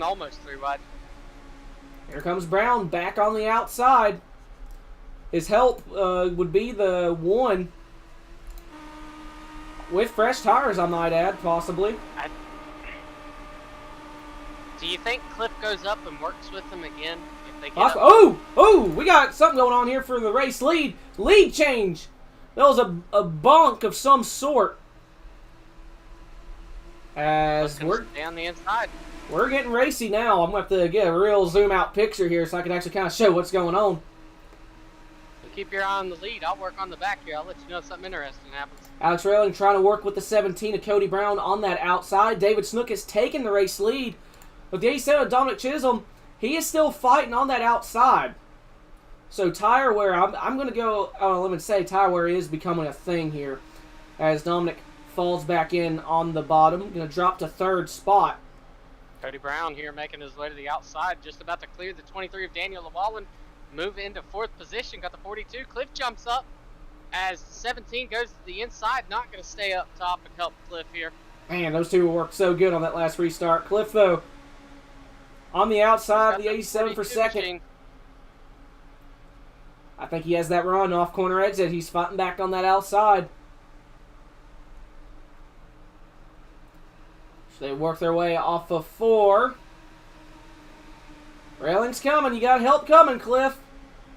Almost 3 wide. Here comes Brown back on the outside. His help would be the one with fresh tires, I might add, possibly. Do you think Cliff goes up and works with them again if they get up? Oh, we got something going on here for the race lead. Lead change. That was a bonk of some sort. As we're down the inside. We're getting racy now. I'm going to have to get a real zoom out picture here so I can actually kind of show what's going on. You keep your eye on the lead. I'll work on the back here. I'll let you know if something interesting happens. Alex Railing trying to work with the 17 of Cody Brown on that outside. David Snook has taken the race lead. But the 87 of Dominic Chisholm, he is still fighting on that outside. So tire wear, I'm going to go on a limb and say tire wear is becoming a thing here. As Dominic falls back in on the bottom. Going to drop to 3rd spot. Cody Brown here making his way to the outside. Just about to clear the 23 of Daniel Llewellyn. Move into 4th position. Got the 42. Cliff jumps up as 17 goes to the inside. Not going to stay up top and help Cliff here. Man, those two worked so good on that last restart. Cliff, though, on the outside, the 87 for 2nd. Machine. I think he has that run off corner exit. He's fighting back on that outside. So they work their way off of 4. Railing's coming. You got help coming, Cliff.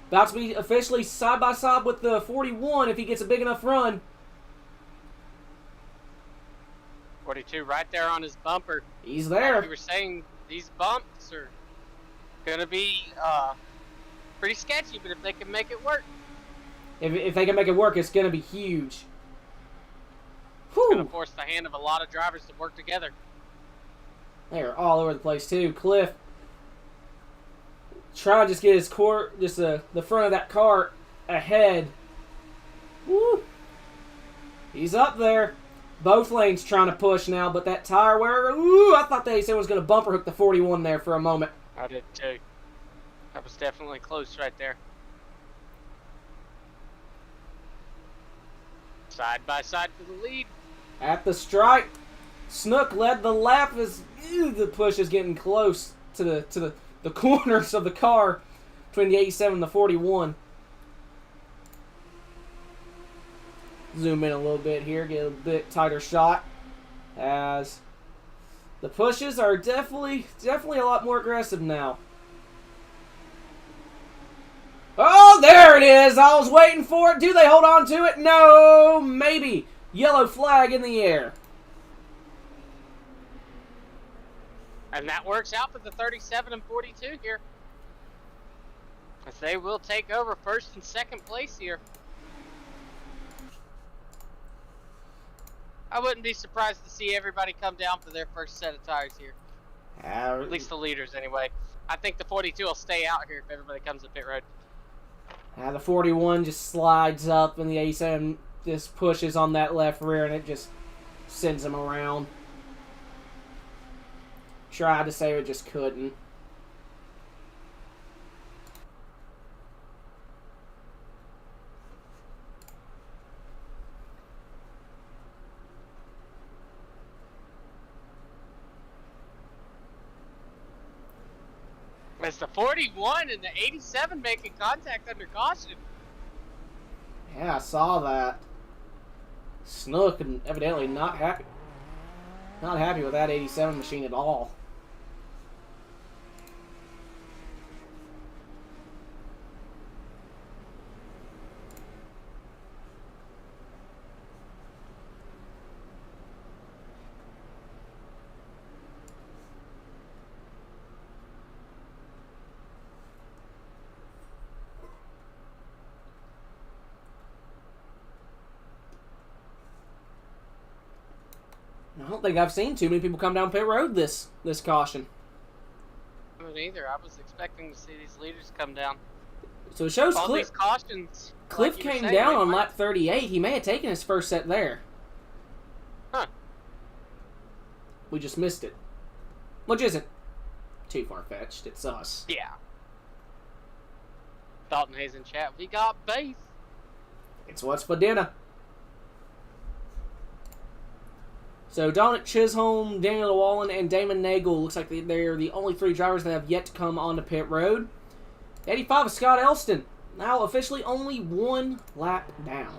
About to be officially side by side with the 41 if he gets a big enough run. 42 right there on his bumper. He's there. Like you were saying, these bumps are going to be pretty sketchy, but if they can make it work. If they can make it work, it's going to be huge. It's going to force the hand of a lot of drivers to work together. They're all over the place, too. Cliff trying to just get his core, just the front of that car ahead. Woo! He's up there. Both lanes trying to push now, but that tire wear, ooh, I thought they said was going to bumper hook the 41 there for a moment. I did too. That was definitely close right there. Side by side for the lead. At the stripe, Snook led the lap as the push is getting close to the corners of the car between the 87 and the 41. Zoom in a little bit here, get a bit tighter shot. As the pushes are definitely a lot more aggressive now. Oh, there it is. I was waiting for it. Do they hold on to it? No, maybe. Yellow flag in the air. And that works out for the 37 and 42 here. As they will take over first and second place here. I wouldn't be surprised to see everybody come down for their first set of tires here. At least the leaders, anyway. I think the 42 will stay out here if everybody comes to pit road. The 41 just slides up, and the 87 just pushes on that left rear, and it just sends him around. Tried to save it, just couldn't. As the 41 and the 87 making contact under caution. Yeah, I saw that. Snook and evidently not happy. Not happy with that 87 machine at all. I don't think I've seen too many people come down pit road this caution. I don't either. I was expecting to see these leaders come down. So it shows All Cliff, these cautions. Cliff like you were came saying, down they on might- lap 38. He may have taken his first set there. Huh. We just missed it. Which isn't too far-fetched. It's us. Yeah. Dalton Hayes in chat. We got base. It's what's for dinner. So Dominic Chisholm, Daniel Wallen, and Damon Nagel looks like they're the only three drivers that have yet to come onto pit road. 85 is Scott Elston, now officially only one lap down.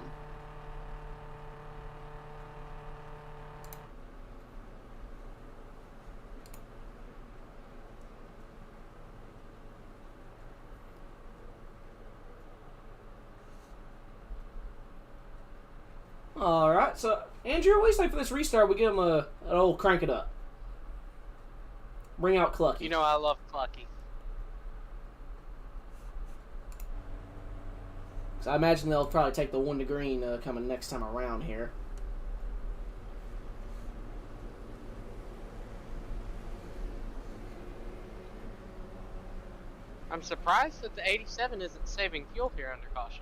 Alright, so Andrew, what do you say for this restart? We give him an old crank it up. Bring out Clucky. You know I love Clucky. So I imagine they'll probably take the 1 to green coming next time around here. I'm surprised that the 87 isn't saving fuel here under caution.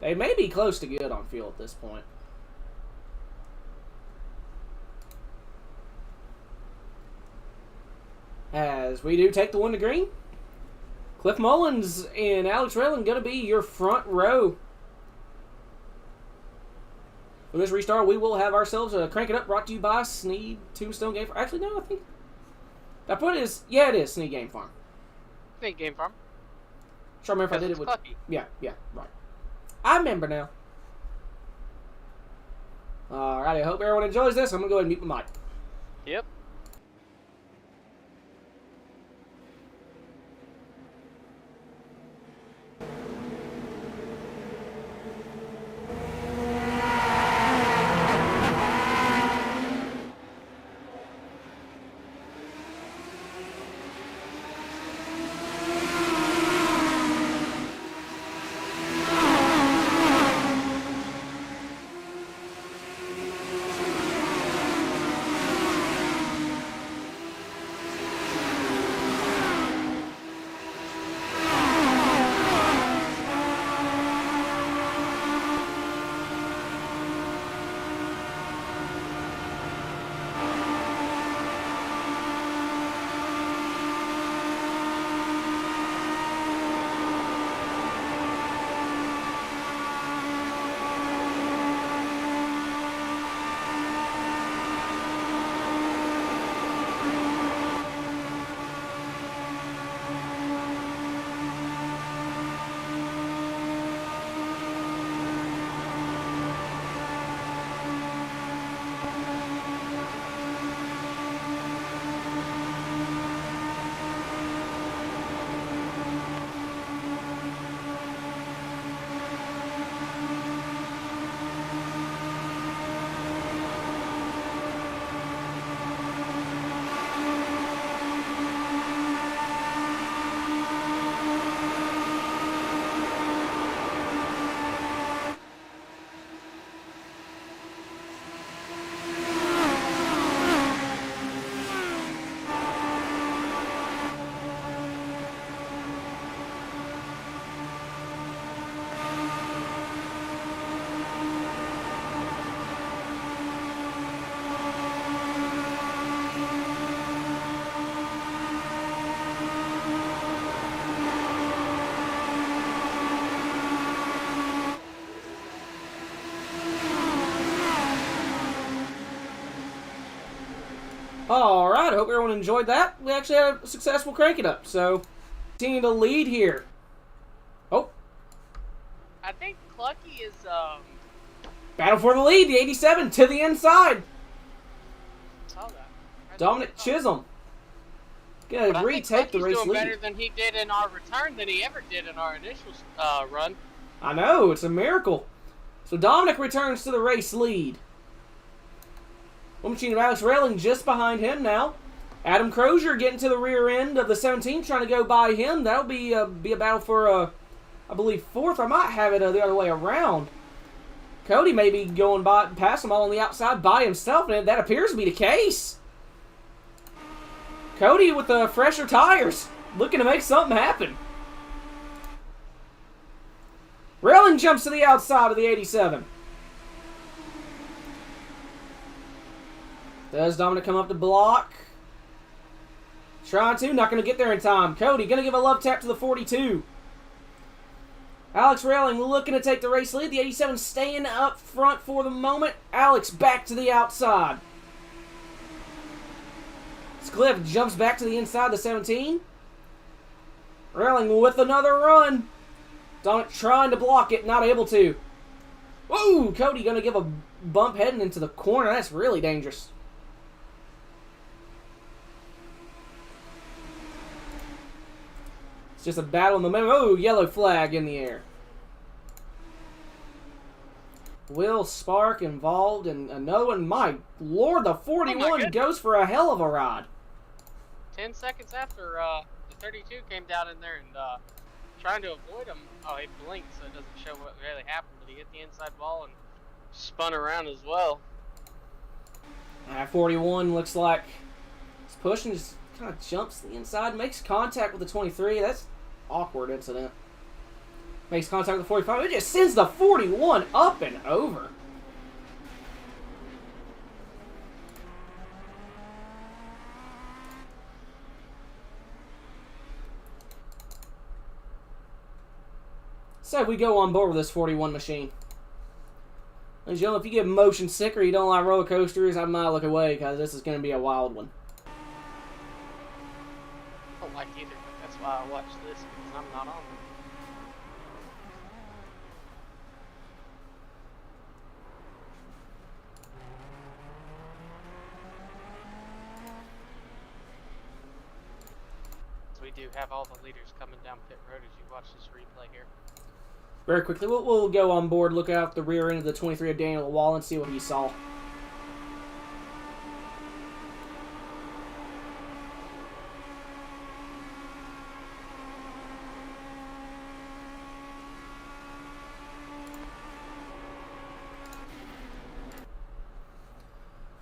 They may be close to good on fuel at this point. As we do take the 1 to green, Cliff Mullins and Alex Raylan going to be your front row. For this restart, we will have ourselves a Crank It Up brought to you by Sneed Tombstone Game Farm. Actually, no, I think that put it is, yeah, it is Sneed Game Farm. Sneed Game Farm. Sure, remember if I did it with Clucky. Yeah, right. I remember now. Alright, I hope everyone enjoys this. I'm going to go ahead and mute my mic. Yep. Alright, I hope everyone enjoyed that. We actually had a successful crank it up, so continue to lead here. Oh, I think Clucky is, battle for the lead, the 87 to the inside. saw that. Dominic Chisholm. Gonna But I think retake the Clucky's race doing better lead. than he did in our return than he ever did in our initial run. I know, it's a miracle. So Dominic returns to the race lead. One machine of Alex Railing just behind him now. Adam Crozier getting to the rear end of the 17, trying to go by him. That'll be a battle for, I believe, fourth. I might have it the other way around. Cody may be going past them all on the outside by himself, and that appears to be the case. Cody with the fresher tires, looking to make something happen. Railing jumps to the outside of the 87. Does Dominic come up to block? Trying to, not going to get there in time. Cody going to give a love tap to the 42. Alex Railing looking to take the race lead. The 87 staying up front for the moment. Alex back to the outside. Cliff jumps back to the inside of the 17. Railing with another run. Dominic trying to block it, not able to. Ooh, Cody going to give a bump heading into the corner. That's really dangerous. It's just a battle in the middle. Oh, yellow flag in the air. Will Spark involved in another one. My lord, the 41 goes for a hell of a ride. 10 seconds after the 32 came down in there and trying to avoid him. Oh, he blinked, so it doesn't show what really happened, but he hit the inside wall and spun around as well. 41 looks like he's pushing, just kind of jumps to the inside, makes contact with the 23. That's awkward incident. Makes contact with the 45. It just sends the 41 up and over. So we go on board with this 41 machine. Ladies and gentlemen, if you get motion sick or you don't like roller coasters, I might look away because this is going to be a wild one. I don't like either, but that's why I watch this, because I'm not on them. So we do have all the leaders coming down pit road as you watch this replay here. Very quickly, we'll go on board, look out the rear end of the 23 of Daniel Wall and see what he saw.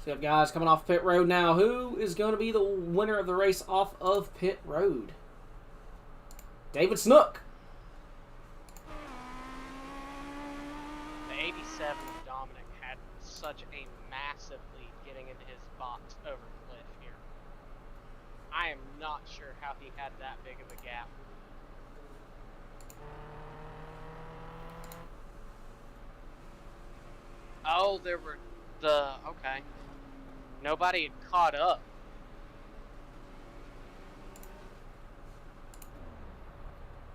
So we have guys coming off pit road now. Who is going to be the winner of the race off of pit road? David Snook. 87 Dominic had such a massive lead getting into his box over Cliff here. I am not sure how he had that big of a gap. Oh, there were okay. Nobody had caught up.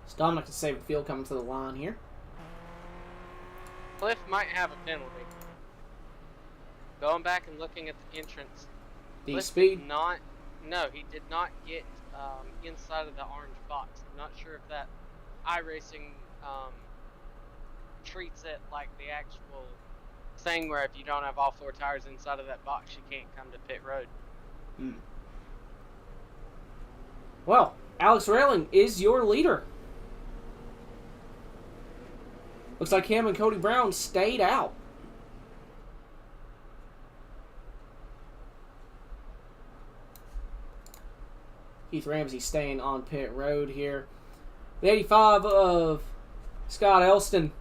It's Dominic to save the field coming to the line here. Cliff might have a penalty. Going back and looking at the entrance. The Cliff speed? did not. No, he did not get inside of the orange box. I'm not sure if that iRacing treats it like the actual thing where if you don't have all 4 tires inside of that box, you can't come to pit road. Well, Alex Railing is your leader. Looks like him and Cody Brown stayed out. Keith Ramsey staying on pit road here. The 85 of Scott Elston.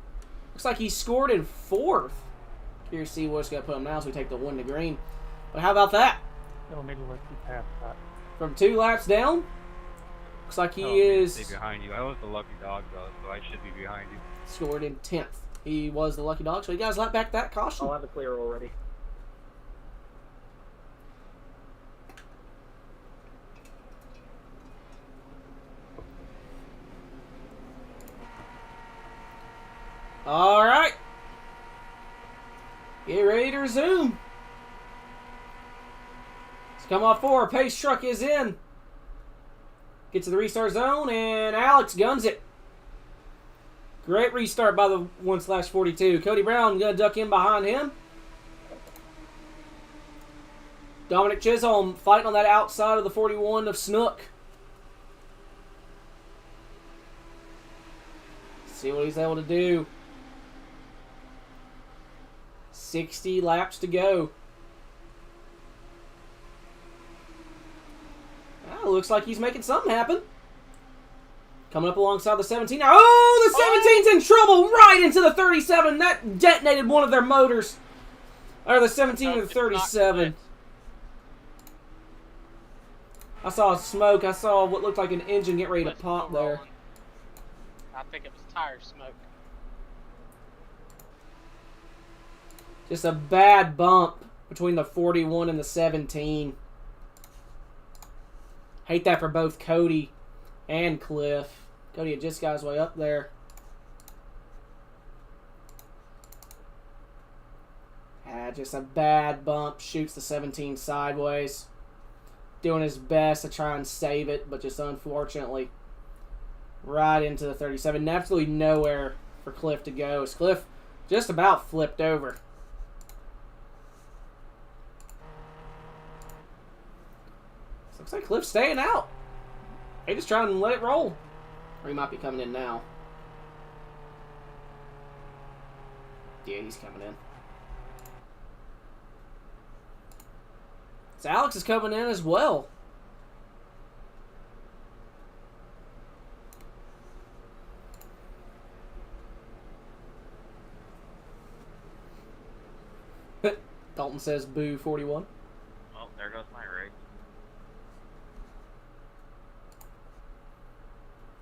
Looks like he scored in 4th. Curious to see what's going to put him now as we take the 1 to green. But how about that? It'll maybe let you pass that. From 2 laps down. Looks like he is... Stay behind you. I was the lucky dog, though, so I should be behind you. Scored in 10th. He was the lucky dog, so you guys lap back that caution. I'll have a clear already. All right. Get ready to resume. Let's come off 4. Pace truck is in. Get to the restart zone, and Alex guns it. Great restart by the 1/42. Cody Brown going to duck in behind him. Dominic Chisholm fighting on that outside of the 41 of Snook. See what he's able to do. 60 laps to go. Well, looks like he's making something happen. Coming up alongside the 17. Oh, the 17's in trouble right into the 37. That detonated one of their motors. Or the 17 or the 37. I saw smoke. I saw what looked like an engine get ready to pop there. I think it was tire smoke. Just a bad bump between the 41 and the 17. Hate that for both Cody and Cliff. Cody had just got his way up there. Just a bad bump. Shoots the 17 sideways. Doing his best to try and save it, but just unfortunately right into the 37. Absolutely nowhere for Cliff to go. As Cliff just about flipped over. Looks like Cliff's staying out. He just trying to let it roll. Or he might be coming in now. Yeah, he's coming in. So Alex is coming in as well. Dalton says boo 41. Well, there goes my race.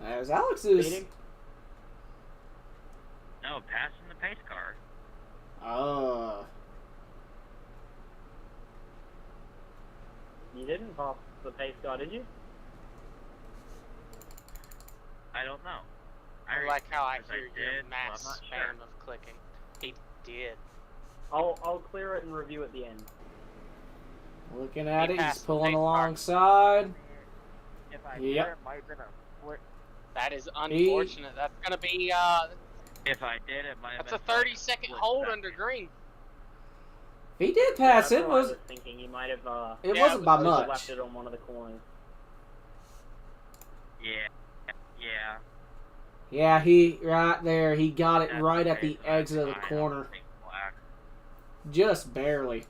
As Alex is... Leading? No, passing the pace car. You didn't pass the pace car, did you? I don't know. I like how I because I hear your did, mass well, I'm not spam sure. of clicking. He did. I'll clear it and review at the end. Looking at He it, he's passed the pulling pace car. alongside. If I Yep. did, it might have been a quick. That is unfortunate. That's gonna be If I did, it might have that's a been 30-second split hold second. under green. He did pass That's it. what I Was was thinking. He might have it Yeah, wasn't by overlapped much. it on one of the corners. Yeah. Yeah. Yeah, he right there. He got it That's right at okay, the so exit of the fine, I'll corner, take black. just barely.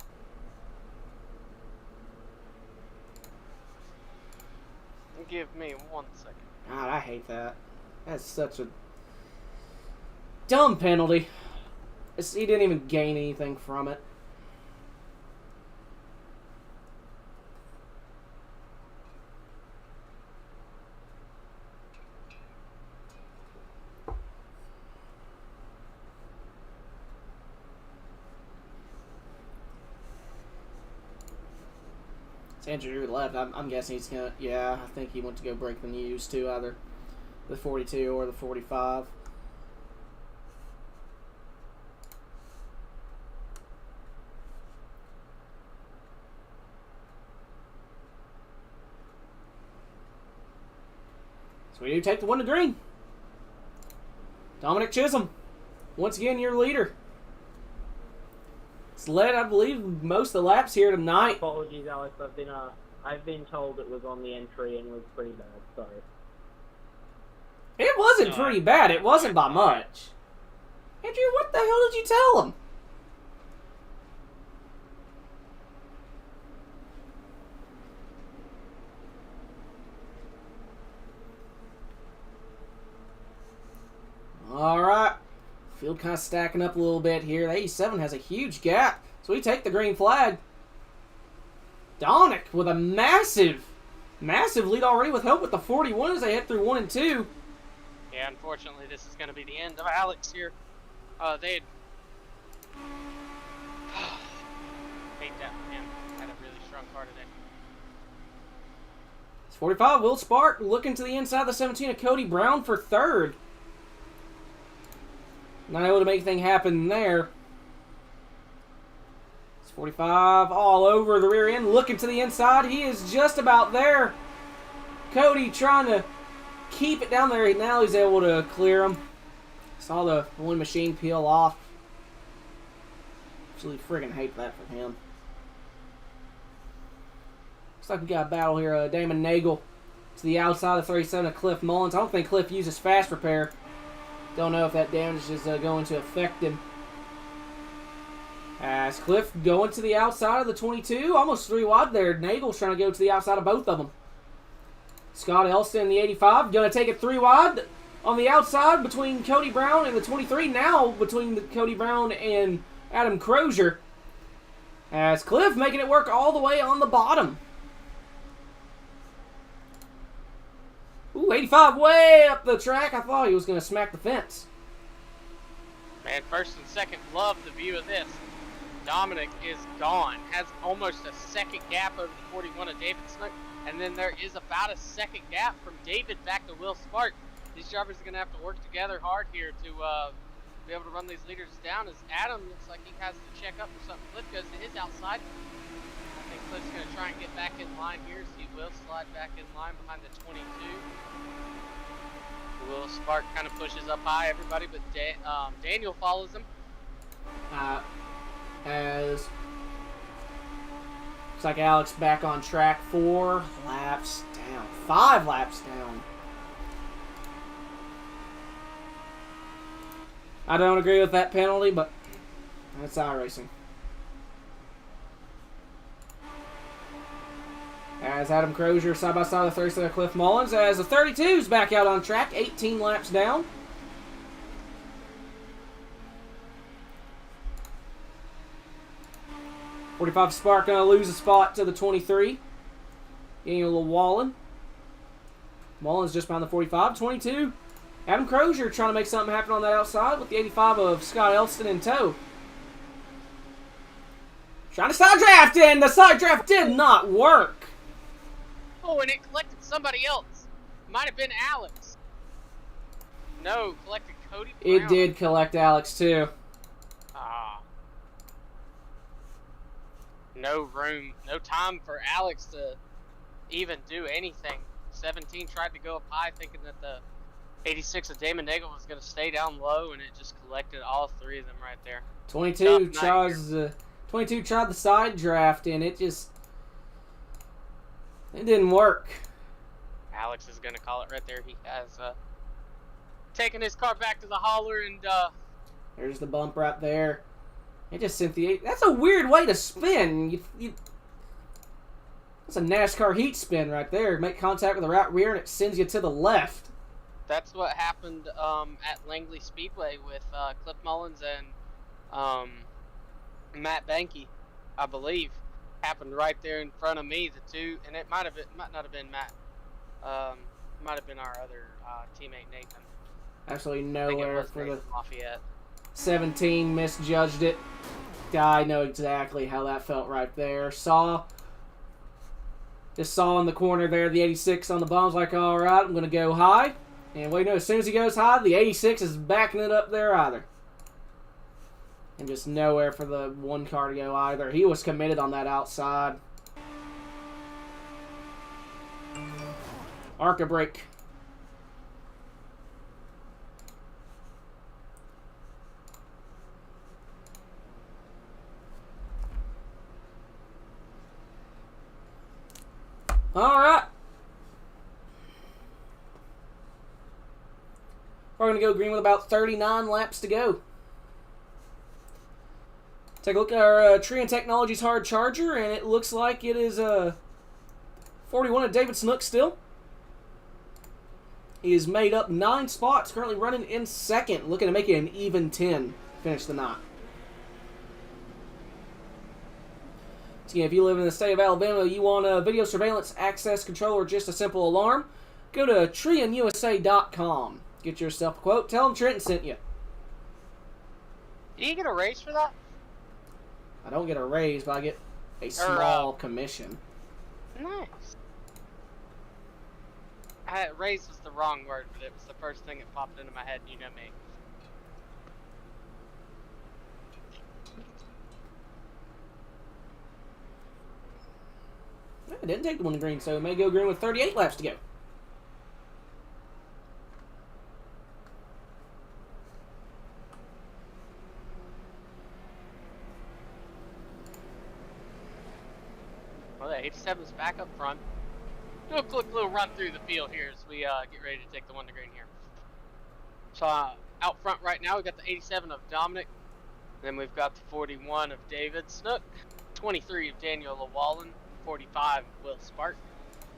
Give me 1 second. God, I hate that. That's such a dumb penalty. He didn't even gain anything from it. Andrew left. I'm guessing he's gonna. Yeah, I think he went to go break the news to either the 42 or the 45. So we do take the one to green. Dominic Chisholm, once again your leader. It's led, I believe, most of the laps here tonight. Apologies, Alex. I've been told it was on the entry and was pretty bad. Sorry. It wasn't No, pretty bad. It wasn't by much. Andrew, what the hell did you tell him? All right. Field kind of stacking up a little bit here. The 87 has a huge gap, so we take the green flag. Donick with a massive lead already with help with the 41 as they head through 1 and 2. Yeah, unfortunately, this is going to be the end of Alex here. They had... hate that for him. Had a really strong car today. 45, Will Spark looking to the inside of the 17 of Cody Brown for third. Not able to make anything happen there. It's 45 all over the rear end. Looking to the inside. He is just about there. Cody trying to keep it down there. Now he's able to clear him. Saw the one machine peel off. Absolutely friggin' hate that for him. Looks like we got a battle here. Damon Nagel to the outside of 37 of Cliff Mullins. I don't think Cliff uses fast repair. Don't know if that damage is going to affect him. As Cliff going to the outside of the 22. Almost 3 wide there. Nagel's trying to go to the outside of both of them. Scott Elston in the 85. Going to take it 3 wide on the outside between Cody Brown and the 23. Now between Cody Brown and Adam Crozier. As Cliff making it work all the way on the bottom. Ooh, 85 way up the track. I thought he was going to smack the fence. Man, first and second, love the view of this. Dominic is gone. Has almost a second gap over the 41 of David Snook. And then there is about a second gap from David back to Will Spark. These drivers are going to have to work together hard here to be able to run these leaders down. As Adam looks like he has to check up for something. Cliff goes to his outside. I think Cliff's going to try and get back in line here. So he will slide back in line behind the 22. Will Spark kind of pushes up high, everybody, but Daniel follows him. As looks like Alex back on track 4 laps down. 5 laps down. I don't agree with that penalty, but that's iRacing. As Adam Crozier side by side with the 37 Cliff Mullins, as the 32's back out on track, 18 laps down. .45 Spark going to lose a spot to the 23. Daniel Wallen. Mullins just behind the 45. 22. Adam Crozier trying to make something happen on that outside with the 85 of Scott Elston in tow. Trying to side draft in. The side draft did not work. Oh, and it collected somebody else. Might have been Alex. No, collected Cody Brown. It did collect Alex too. Ah. No room, no time for Alex to even do anything. 17 tried to go up high thinking that the 86 of Damon Nagel was going to stay down low, and it just collected all 3 of them right there. 22 tried the side draft, and it didn't work. Alex is going to call it right there. He has taken his car back to the hauler, and there's the bump right there. It just sent the... That's a weird way to spin. That's a NASCAR heat spin right there. Make contact with the right rear, and it sends you to the left. That's what happened at Langley Speedway with Cliff Mullins and Matt Banky, I believe. Happened right there in front of me. The two, and it might not have been Matt. Might have been our other teammate Nathan. Absolutely nowhere for the Lafayette. 17 misjudged it. I know exactly how that felt right there. Saw in the corner there the 86 on the bombs. Like, all right, I'm going to go high. And wait, no, as soon as he goes high, the 86 is backing it up there either. And just nowhere for the one car to go either. He was committed on that outside. Arca brake. All right. We're going to go green with about 39 laps to go. Take a look at our Trian Technologies hard charger, and it looks like it is 41 of David Snook still. He has made up 9 spots, currently running in second, looking to make it an even 10 finish the night. So again, if you live in the state of Alabama, you want a video surveillance, access control, or just a simple alarm, go to TrianUSA.com. Get yourself a quote. Tell them Trenton sent you. Did you get a raise for that? I don't get a raise, but I get a small commission. Nice. Raise was the wrong word, but it was the first thing that popped into my head, and you know me. didn't take the one to green, so it may go green with 38 laps to go. Well, the 87's back up front. Do a quick little run through the field here as we get ready to take the one to green here. So out front right now, we've got the 87 of Dominic. Then we've got the 41 of David Snook, 23 of Daniel Llewellyn, 45 of Will Spark,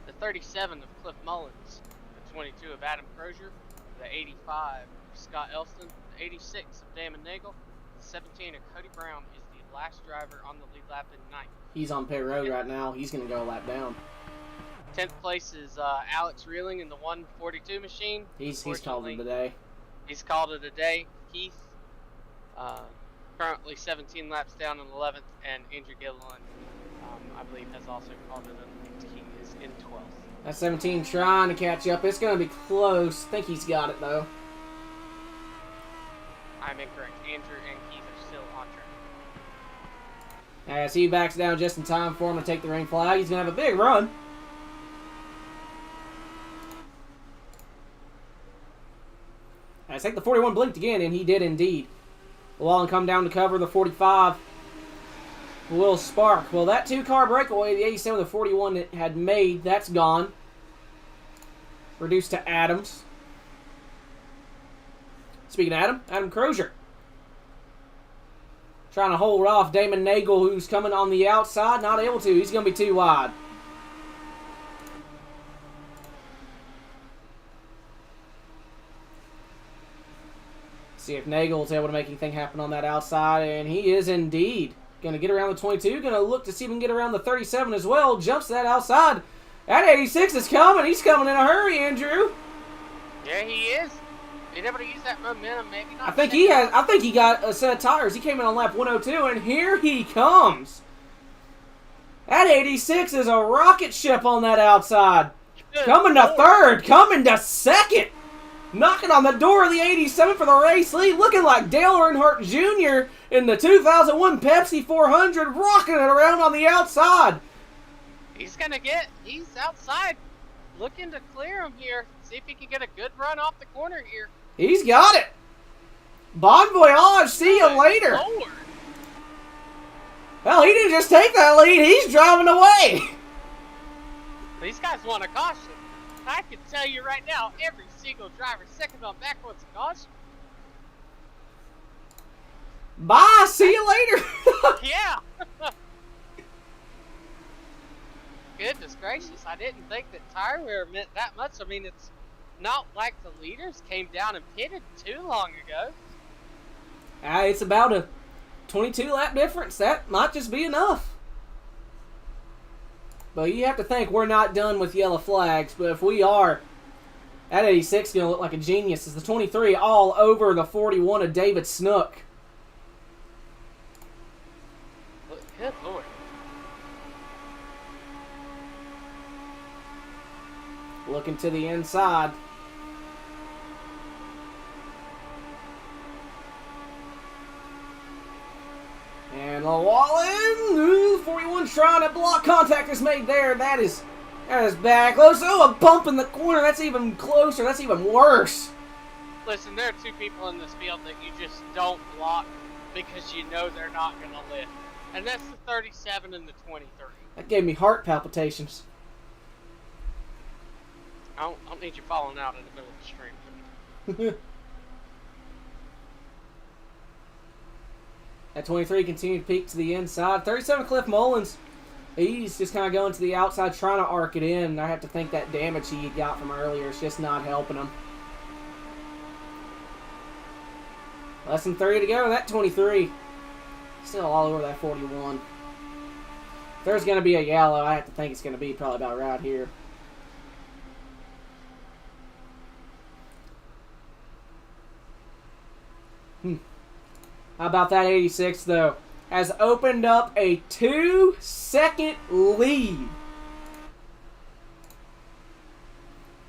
the 37 of Cliff Mullins, the 22 of Adam Crozier, the 85 of Scott Elston, the 86 of Damon Nagel, the 17 of Cody Brown is the last driver on the lead lap in ninth. He's on pit road right now. He's going to go a lap down. 10th place is Alex Reeling in the 142 machine. He's called it today. He's called it a day. Keith, currently 17 laps down in 11th, and Andrew Gilliland, I believe, has also called it a he is in 12th. That 17 trying to catch up. It's going to be close. I think he's got it, though. I'm incorrect. Andrew and Keith are still on track. As he backs down just in time for him to take the ring flag, he's going to have a big run. I think the 41 blinked again, and he did indeed. Llewellyn come down to cover the 45. Will Spark. Well, that two-car breakaway, the 87 the 41 that had made, that's gone. Reduced to Adams. Speaking of Adam Crozier. Trying to hold off Damon Nagel, who's coming on the outside. Not able to. He's going to be too wide. See if Nagel's able to make anything happen on that outside, and he is indeed. Going to get around the 22, going to look to see if he can get around the 37 as well. Jumps to that outside. That 86 is coming. He's coming in a hurry, Andrew. Yeah, he is. Being able to use that momentum, maybe not. I think he got a set of tires. He came in on lap 102, and here he comes. That 86 is a rocket ship on that outside. Good Coming to Lord. third, coming to second. Knocking on the door of the 87 for the race lead, looking like Dale Earnhardt Jr. in the 2001 Pepsi 400, rocking it around on the outside. He's outside, looking to clear him here. See if he can get a good run off the corner here. He's got it. Bon voyage, see you later. Lord. Well, he didn't just take that lead, he's driving away. These guys want a caution. I can tell you right now, every single driver second on back wants a caution. Bye, see you later. Yeah. Goodness gracious, I didn't think that tire wear meant that much. I mean, it's not like the leaders came down and pitted too long ago. It's about a 22 lap difference. That might just be enough. But you have to think we're not done with yellow flags. But if we are, that 86 is going to look like a genius. It's the 23 all over the 41 of David Snook. Good Lord. Looking to the inside. And Llewellyn, 41 trying to block. Contact is made there. That is back close. Oh, a bump in the corner. That's even closer. That's even worse. Listen, there are two people in this field that you just don't block because you know they're not going to lift. And that's the 37 and the 23. That gave me heart palpitations. I don't need you falling out in the middle of the stream. That 23 continued to peek to the inside. 37 Cliff Mullins. He's just kind of going to the outside, trying to arc it in. I have to think that damage he got from earlier is just not helping him. Less than 30 to go. That 23 still all over that 41. If there's going to be a yellow, I have to think it's going to be probably about right here. How about that 86, though? Has opened up a 2-second lead.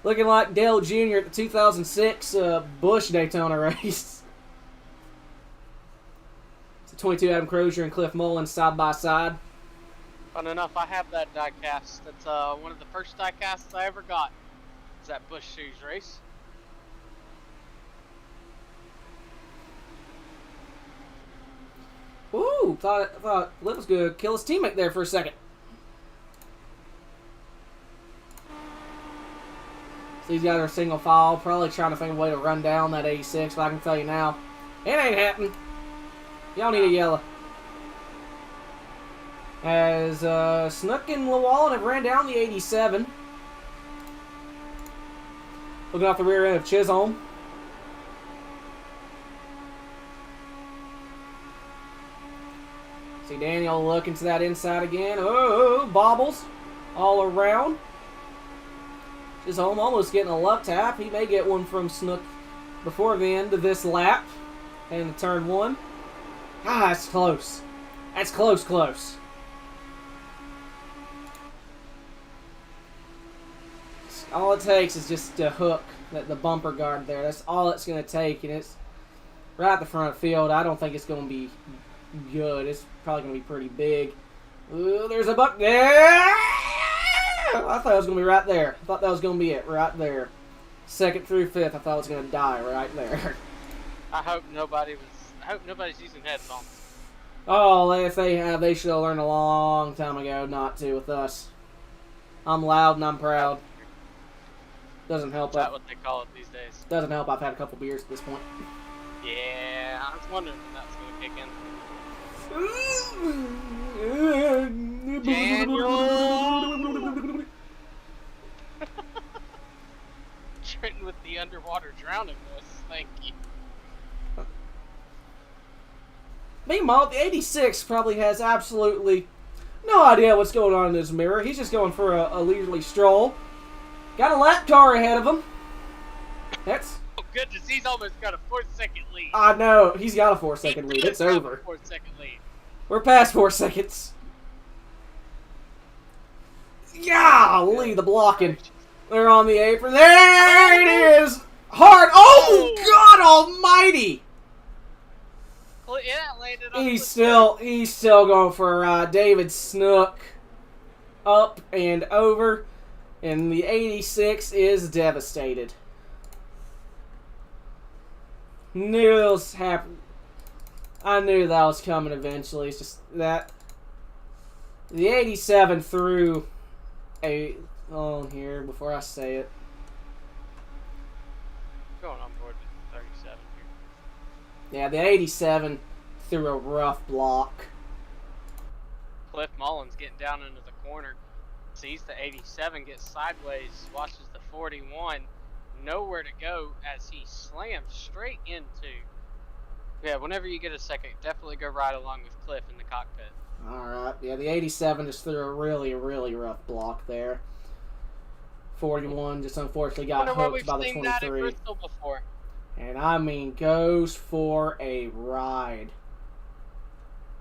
Looking like Dale Jr. at the 2006 Busch Daytona race. It's a 22 Adam Crozier and Cliff Mullins side by side. Fun enough, I have that diecast. That's one of the first diecasts I ever got. It's that Bush Series race. Ooh, thought Liv was gonna kill his teammate there for a second. So these guys are single file, probably trying to think of a way to run down that 86, but I can tell you now, it ain't happening. Y'all need a yellow. As Snook and Llewellyn have ran down the 87. Looking off the rear end of Chisholm. See Daniel looking to that inside again. Oh, bobbles all around. Chisholm almost getting a luck tap. He may get one from Snook before the end of this lap. And turn one. Ah, that's close. That's close. All it takes is just to hook the bumper guard there. That's all it's going to take, and it's right at the front of the field. I don't think it's going to be good. It's probably going to be pretty big. Ooh, there's a buck there. I thought it was going to be right there. I thought that was going to be it right there. Second through fifth, I thought it was going to die right there. I hope nobody's using headphones. Oh, if they have, they should have learned a long time ago not to with us. I'm loud and I'm proud. Doesn't help. Is that what they call it these days? Doesn't help. I've had a couple beers at this point. Yeah, I was wondering when that's going to kick in. Daniel! Trenton with the underwater drowning voice. Thank you. Meanwhile, the 86 probably has absolutely no idea what's going on in his mirror. He's just going for a leisurely stroll. Got a lap car ahead of him. That's... Oh, goodness, he's almost got a 4-second lead. I know. He's got a 4-second lead. It's over. 4-second lead. We're past 4 seconds. Golly, the blocking. They're on the apron. There it is. Hard. Oh, God almighty. Yeah, landed on He's still going for a ride. David Snook up and over. And the 86 is devastated. Knew it was happening. I knew that was coming eventually. It's just that the 87 threw a here before I say it. Going on board with 37 here. Yeah, the 87 threw a rough block. Cliff Mullins getting down into the corner. Sees the 87, gets sideways, watches the 41, nowhere to go as he slams straight into. Yeah, whenever you get a second, definitely go right along with Cliff in the cockpit. Alright, yeah, the 87 just threw a really, really rough block there. 41 just unfortunately got hooked by the 23. That at Bristol before. And I mean, goes for a ride.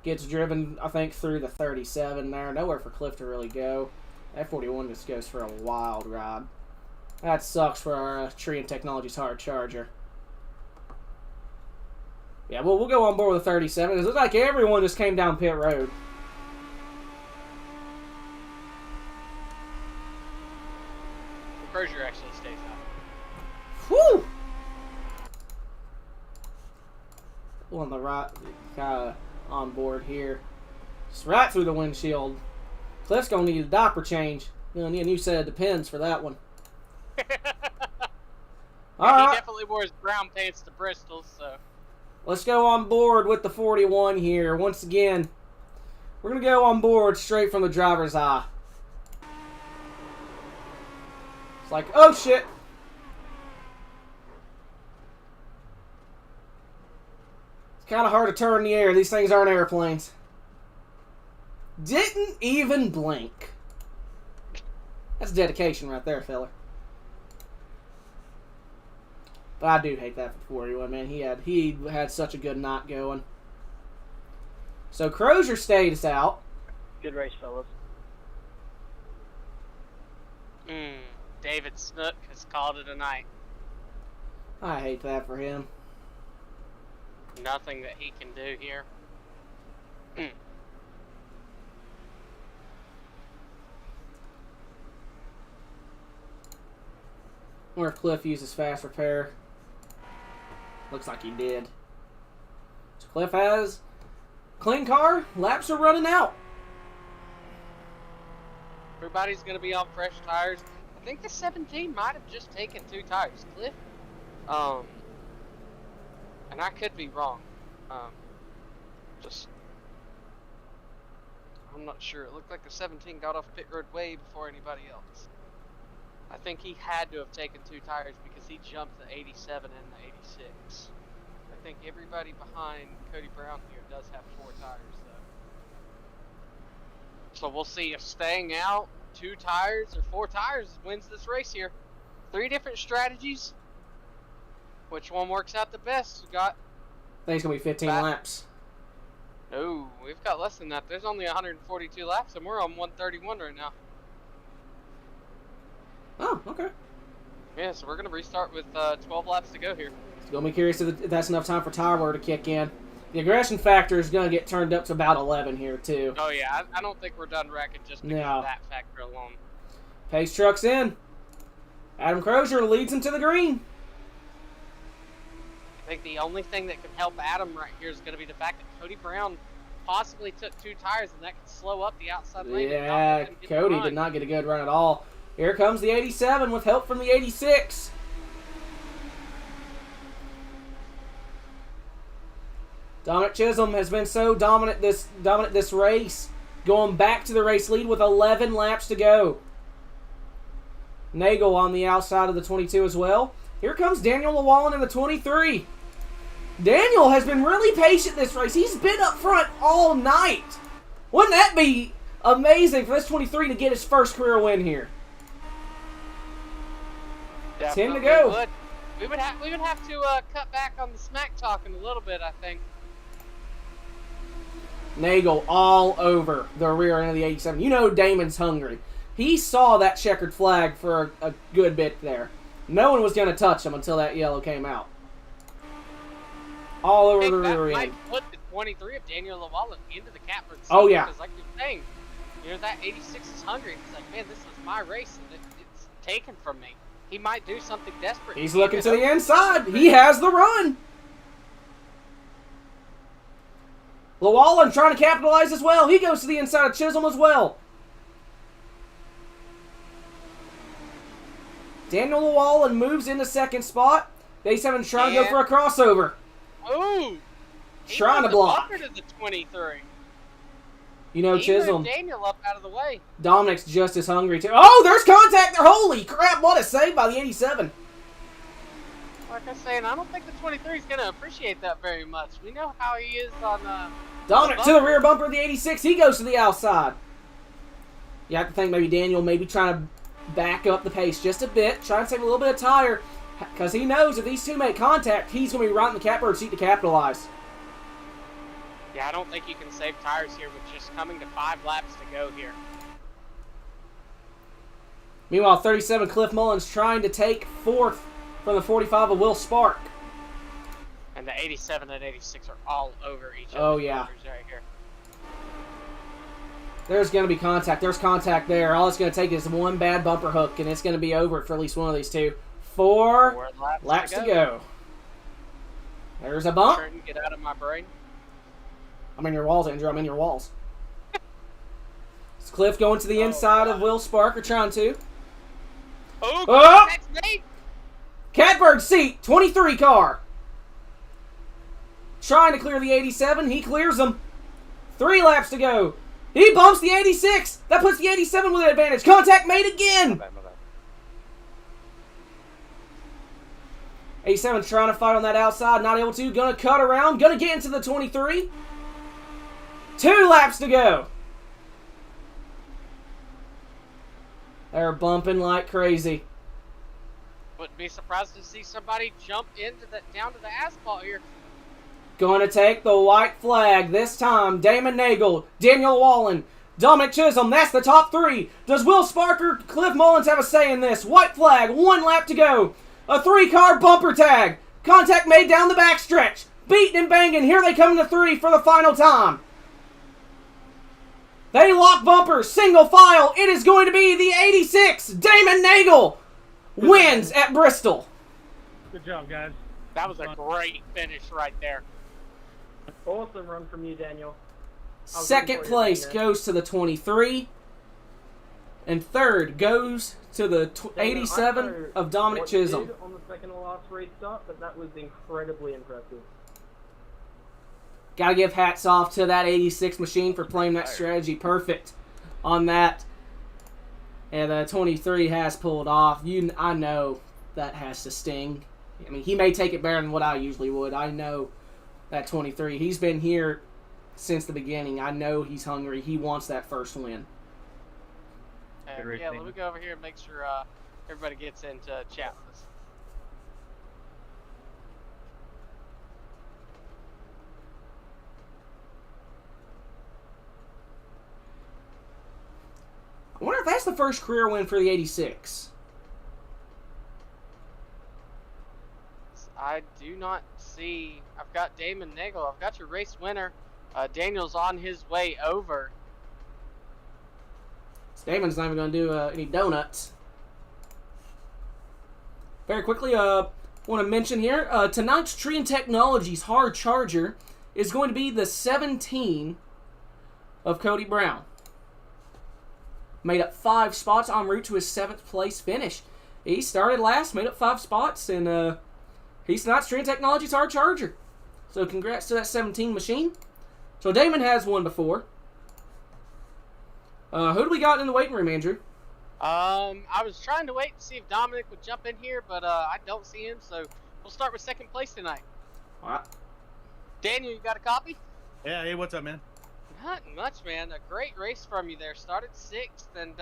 Gets driven, I think, through the 37 there. Nowhere for Cliff to really go. That 41 just goes for a wild ride. That sucks for our Tree and Technologies hard charger. Yeah, well, we'll go on board with the 37. It looks like everyone just came down pit road. Crozier actually stays out. Whew! On the right, on board here. Just right through the windshield. Cliff's gonna need a diaper change. Gonna need a new set of Depends for that one. Alright. He definitely wore his brown pants to Bristol, so. Let's go on board with the 41 here. Once again, we're gonna go on board straight from the driver's eye. It's like, oh shit! It's kind of hard to turn in the air. These things aren't airplanes. Didn't even blink. That's dedication right there, fella. But I do hate that for 41, man. He had such a good night going. So Crozier stays out. Good race, fellas. David Snook has called it a night. I hate that for him. Nothing that he can do here. Or if Cliff uses fast repair. Looks like he did. So Cliff has clean car. Laps are running out. Everybody's going to be on fresh tires. I think the 17 might have just taken 2 tires, Cliff. And I could be wrong. I'm not sure. It looked like the 17 got off pit road way before anybody else. I think he had to have taken 2 tires because he jumped the 87 and the 86. I think everybody behind Cody Brown here does have 4 tires, though. So we'll see if staying out 2 tires or 4 tires wins this race here. 3 different strategies. Which one works out the best? We got. I think it's going to be 15 laps. No, we've got less than that. There's only 142 laps, and we're on 131 right now. Oh, okay. Yeah, so we're going to restart with 12 laps to go here. Going to be curious if that's enough time for tire wear to kick in. The aggression factor is going to get turned up to about 11 here, too. Oh, yeah. I don't think we're done wrecking just because of that factor alone. Pace truck's in. Adam Crozier leads him to the green. I think the only thing that can help Adam right here is going to be the fact that Cody Brown possibly took 2 tires, and that can slow up the outside lane. Yeah, Cody did not get a good run at all. Here comes the 87 with help from the 86. Dominic Chisholm has been so dominant this race, going back to the race lead with 11 laps to go. Nagel on the outside of the 22 as well. Here comes Daniel Llewellyn in the 23. Daniel has been really patient this race. He's been up front all night. Wouldn't that be amazing for this 23 to get his first career win here? Definitely 10 to go. Would. We would have to cut back on the smack talking a little bit, I think. Nagel all over the rear end of the 87. You know Damon's hungry. He saw that checkered flag for a good bit there. No one was going to touch him until that yellow came out. All over the rear end. That might put the 23 of Daniel Llewellyn into the catbird seat. Oh, yeah. Because like you're saying, that 86 is hungry. He's like, man, this is my race, and it's taken from me. He might do something desperate. He's looking to the inside. He has the run. Llewellyn trying to capitalize as well. He goes to the inside of Chisholm as well. Daniel Llewellyn moves into second spot. The 87 trying to go for a crossover. Ooh! Trying to block. To the 23. You know, Chisholm. Daniel up out of the way. Dominic's just as hungry too. Oh, there's contact there. Holy crap, what a save by the 87. Like I was saying, I don't think the 23 is going to appreciate that very much. We know how he is on Dominic to the rear bumper of the 86. He goes to the outside. You have to think maybe Daniel maybe trying to back up the pace just a bit. Trying to save a little bit of tire. Because he knows if these two make contact, he's going to be right in the catbird seat to capitalize. Yeah, I don't think you can save tires here with just coming to 5 laps to go here. Meanwhile, 37 Cliff Mullins trying to take 4th from the 45 of Will Spark. And the 87 and 86 are all over each other. Oh, yeah. Right here. There's going to be contact. There's contact there. All it's going to take is one bad bumper hook, and it's going to be over for at least one of these two. 4 laps to go. There's a bump. Get out of my brain. I'm in your walls, Andrew. I'm in your walls. It's Cliff going to the inside of Will Spark, or trying to. Oh! That's me! Catbird seat, 23 car. Trying to clear the 87. He clears them. 3 laps to go. He bumps the 86. That puts the 87 with an advantage. Contact made again. My bad. 87 trying to fight on that outside. Not able to. Gonna cut around. Gonna get into the 23. 2 laps to go. They're bumping like crazy. Wouldn't be surprised to see somebody jump down to the asphalt here. Going to take the white flag this time. Damon Nagel, Daniel Llewellyn, Dominic Chisholm. That's the top 3. Does Will Sparker, Cliff Mullins have a say in this? White flag, 1 lap to go. A 3-car bumper tag. Contact made down the backstretch. Beating and banging. Here they come to 3 for the final time. They lock bumpers. Single file. It is going to be the 86. Damon Nagel wins at Bristol. Good job, guys. That was a great finish right there. Awesome run from you, Daniel. was Second rooting for you, place Daniel. goes to the 23. And third goes to the Daniel, 87 I don't know of Dominic what you Chisholm. did on the second to last restart, but that was incredibly impressive. Gotta give hats off to that 86 machine for playing that strategy perfect on that. And the 23 has pulled off. I know that has to sting. I mean, he may take it better than what I usually would. I know that 23. He's been here since the beginning. I know he's hungry. He wants that first win. Yeah, let me go over here and make sure everybody gets into chat with us. I wonder if that's the first career win for the 86. I do not see. I've got Damon Nagel. I've got your race winner. Daniel's on his way over. Damon's not even going to do any donuts. Very quickly, want to mention here, tonight's Tree Technologies hard charger is going to be the 17 of Cody Brown. Made up 5 spots en route to his 7th place finish. He started last, made up 5 spots, and he's tonight's Tree Technologies hard charger. So congrats to that 17 machine. So Damon has won before. Who do we got in the waiting room, Andrew? I was trying to wait to see if Dominic would jump in here, but I don't see him, so we'll start with second place tonight. All right. Daniel, you got a copy? Yeah, hey, what's up, man? Not much, man. A great race from you there. Started 6th and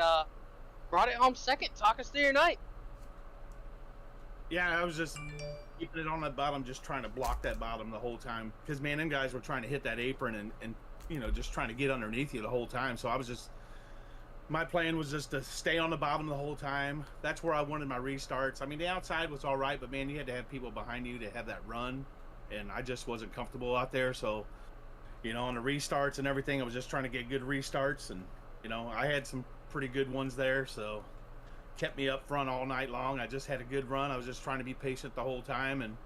brought it home 2nd. Talk us through your night. Yeah, I was just keeping it on that bottom, just trying to block that bottom the whole time. Because, man, them guys were trying to hit that apron and, you know, just trying to get underneath you the whole time. So I was just... My plan was just to stay on the bottom the whole time. That's where I wanted my restarts. I mean, the outside was all right, but, man, you had to have people behind you to have that run. And I just wasn't comfortable out there, so... You know, on the restarts and everything, I was just trying to get good restarts, and you know, I had some pretty good ones there, so kept me up front all night long. I just had a good run. I was just trying to be patient the whole time, and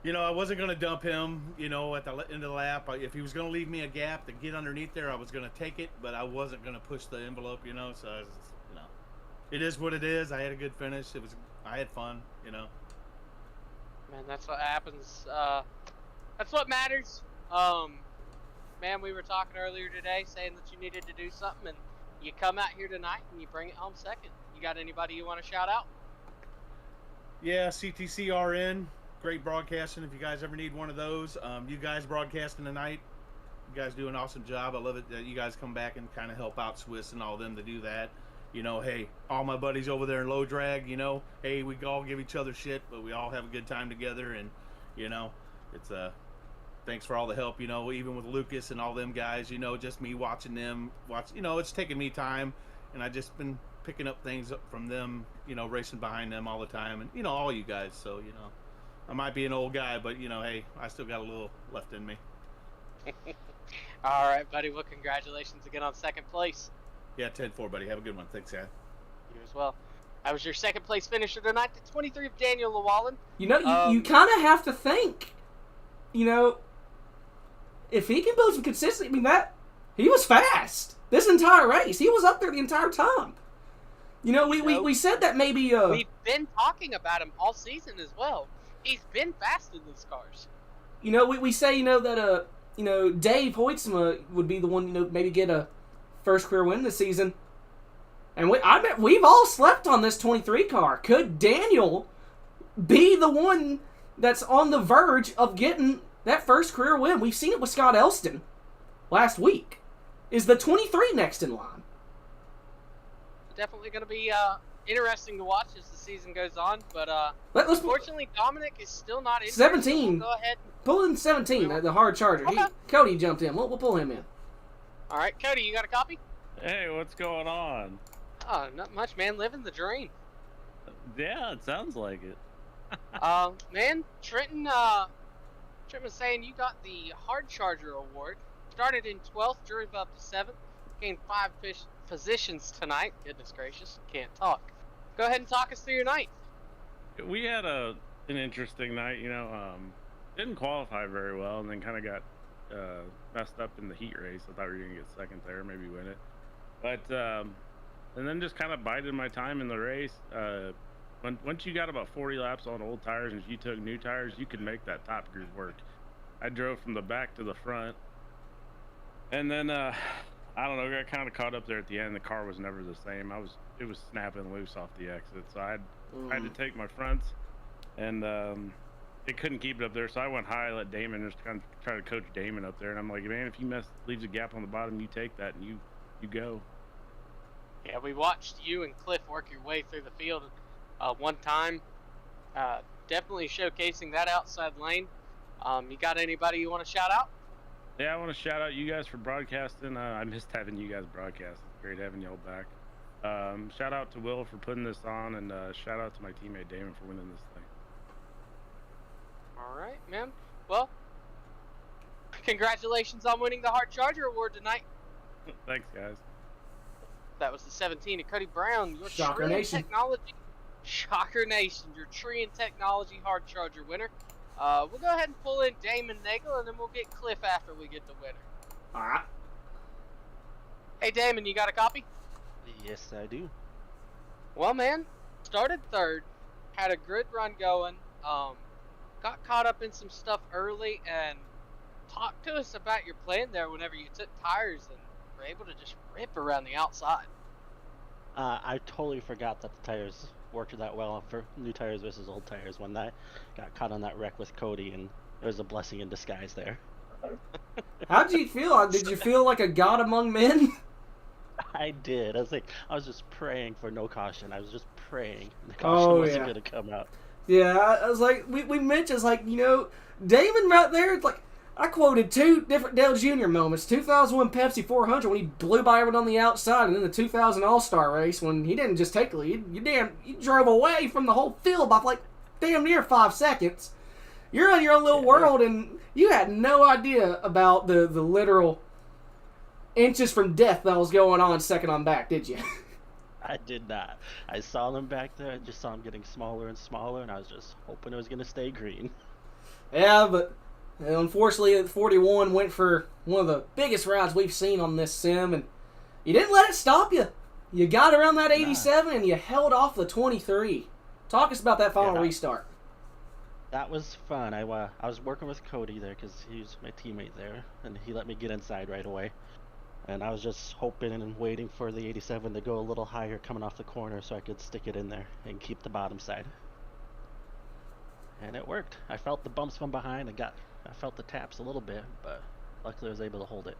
you know, I wasn't going to dump him. You know, at the end of the lap, if he was going to leave me a gap to get underneath there, I was going to take it, but I wasn't going to push the envelope. You know, so I was, you know, it is what it is. I had a good finish. I had fun. You know. Man, that's what happens. That's what matters. Man, we were talking earlier today saying that you needed to do something, and you come out here tonight and you bring it home 2nd. You got anybody you want to shout out? Yeah, CTCRN, great broadcasting. If you guys ever need one of those, you guys broadcasting tonight, you guys do an awesome job. I love it that you guys come back and kind of help out Swiss and all them to do that. You know, hey, all my buddies over there in low drag, you know, hey, we all give each other shit, but we all have a good time together, and you know, it's thanks for all the help, you know, even with Lucas and all them guys, you know, just me watching them, you know, it's taking me time, and I just been picking up things from them, you know, racing behind them all the time, and, you know, all you guys, so, you know, I might be an old guy, but, you know, hey, I still got a little left in me. All right, buddy, well, congratulations again on 2nd place. Yeah, 10-4, buddy, have a good one. Thanks, guy. You as well. That was your 2nd place finisher tonight, the 23 of Daniel Llewellyn. You know, you kind of have to think, you know, if he can build some consistency, I mean, he was fast this entire race. He was up there the entire time. You know, we said that maybe... We've been talking about him all season as well. He's been fast in these cars. You know, we say, you know, that, you know, Dave Hoytsma would be the one, you know, maybe get a first career win this season. And I bet we've all slept on this 23 car. Could Daniel be the one that's on the verge of getting that first career win? We've seen it with Scott Elston last week. Is the 23 next in line? Definitely going to be interesting to watch as the season goes on, but unfortunately, Dominic is still not in. 17. So we'll go ahead. Pull in 17, the hard charger. Okay. Cody jumped in. We'll pull him in. All right, Cody, you got a copy? Hey, what's going on? Oh, not much, man. Living the dream. Yeah, it sounds like it. Man, Trenton was saying you got the Hard Charger Award. Started in 12th, drove up to 7th, gained 5 positions tonight. Goodness gracious, can't talk. Go ahead and talk us through your night. We had an interesting night. Didn't qualify very well, and then kind of got messed up in the heat race. I thought we were gonna get second there, maybe win it, but and then just kind of bided my time in the race. Once you got about 40 laps on old tires and you took new tires, you could make that top group work. I drove from the back to the front, and then I don't know, got kind of caught up there at the end. The car was never the same. It was snapping loose off the exit, so I had to take my fronts, and it couldn't keep it up there. So I went high, let Damon just kind of try to coach Damon up there, and I'm like, man, if you leaves a gap on the bottom, you take that and you go. Yeah, we watched you and Cliff work your way through the field one time. Definitely showcasing that outside lane. You got anybody you want to shout out? Yeah, I want to shout out you guys for broadcasting. I missed having you guys broadcast. It's great having y'all back. Shout out to Will for putting this on, and shout out to my teammate Damon for winning this thing. All right, man. Well, congratulations on winning the Hard Charger Award tonight. Thanks, guys. That was the 17 of Cody Brown, your Shocker Tree and Nation. Technology, Shocker Nation, your Tree and Technology Hard Charger winner. We'll go ahead and pull in Damon Nagel, and then we'll get Cliff after we get the winner. All right. Hey, Damon, you got a copy? Yes, I do. Well, man, started third, had a good run going, got caught up in some stuff early, and talk to us about your plan there whenever you took tires and were able to just rip around the outside. I totally forgot that the tires worked that well for new tires versus old tires when I got caught on that wreck with Cody, and it was a blessing in disguise there. How did you feel? Did you feel like a god among men? I did. I was just praying for no caution. I was just praying the caution wasn't going to come out. Yeah, I was like, we mentioned, like, Damon right there, it's like, I quoted two different Dale Jr. moments. 2001 Pepsi 400 when he blew by everyone on the outside, and then the 2000 All-Star race when he didn't just take the lead. You drove away from the whole field by like damn near 5 seconds. You're in your own little world, and you had no idea about the literal inches from death that was going on second on back, did you? I did not. I saw them back there. I just saw them getting smaller and smaller, and I was just hoping it was going to stay green. Yeah, but unfortunately, 41 went for one of the biggest rides we've seen on this sim, and you didn't let it stop you. You got around that 87, and you held off the 23. Talk us about that final restart. That was fun. I was working with Cody there because he was my teammate there, and he let me get inside right away. And I was just hoping and waiting for the 87 to go a little higher coming off the corner so I could stick it in there and keep the bottom side. And it worked. I felt the bumps from behind. I felt the taps a little bit, but luckily I was able to hold it.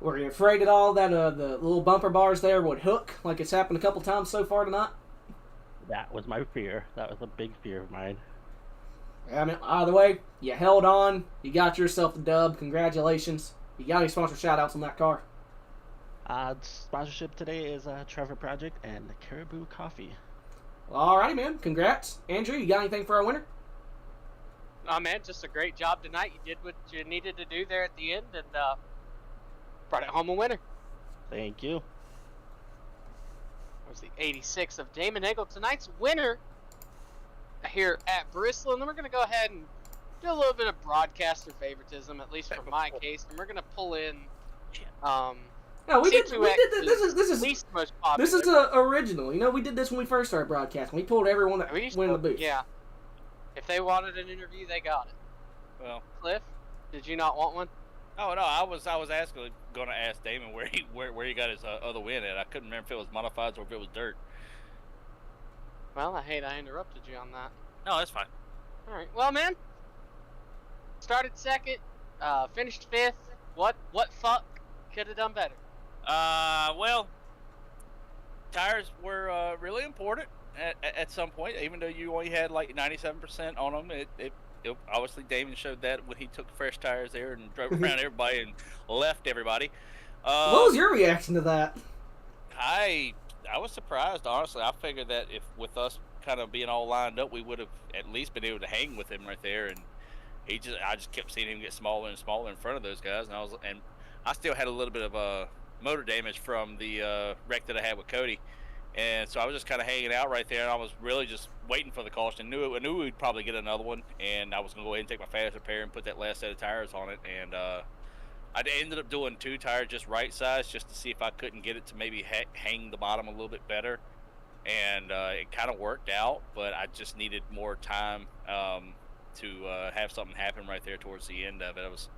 Were you afraid at all that the little bumper bars there would hook like it's happened a couple times so far tonight? That was my fear. That was a big fear of mine. I mean, either way, you held on. You got yourself the dub. Congratulations. You got any sponsor shout-outs on that car? Sponsorship today is Trevor Project and Caribou Coffee. Alrighty, man. Congrats. Andrew, you got anything for our winner? Oh, man, just a great job tonight. You did what you needed to do there at the end, and brought it home a winner. Thank you. That was the 86 of Damon Nagel, tonight's winner here at Bristol. And then we're going to go ahead and do a little bit of broadcaster favoritism, at least for my case, and we're going to pull in No, we did. C2X, This is a original. We did this when we first started broadcasting. We pulled everyone that went in the booth. Yeah. If they wanted an interview, they got it. Well, Cliff, did you not want one? Oh no, I was asking, going to ask Damon where he got his other win at. I couldn't remember if it was modifieds or if it was dirt. Well, I hate I interrupted you on that. No, that's fine. All right. Well, man, started second, finished fifth. What fuck could have done better? Well, tires were really important at some point. Even though you only had like 97% on them, it obviously Damon showed that when he took fresh tires there and drove around everybody and left everybody. What was your reaction to that? I was surprised, honestly. I figured that if with us kind of being all lined up, we would have at least been able to hang with him right there. And I just kept seeing him get smaller and smaller in front of those guys, and I still had a little bit of motor damage from the wreck that I had with Cody, and so I was just kind of hanging out right there, and I was really just waiting for the caution. I knew we'd probably get another one, and I was gonna go ahead and take my fast repair and put that last set of tires on it. And I ended up doing 2 tires just right size, just to see if I couldn't get it to maybe hang the bottom a little bit better. And it kind of worked out, but I just needed more time to have something happen right there towards the end of it.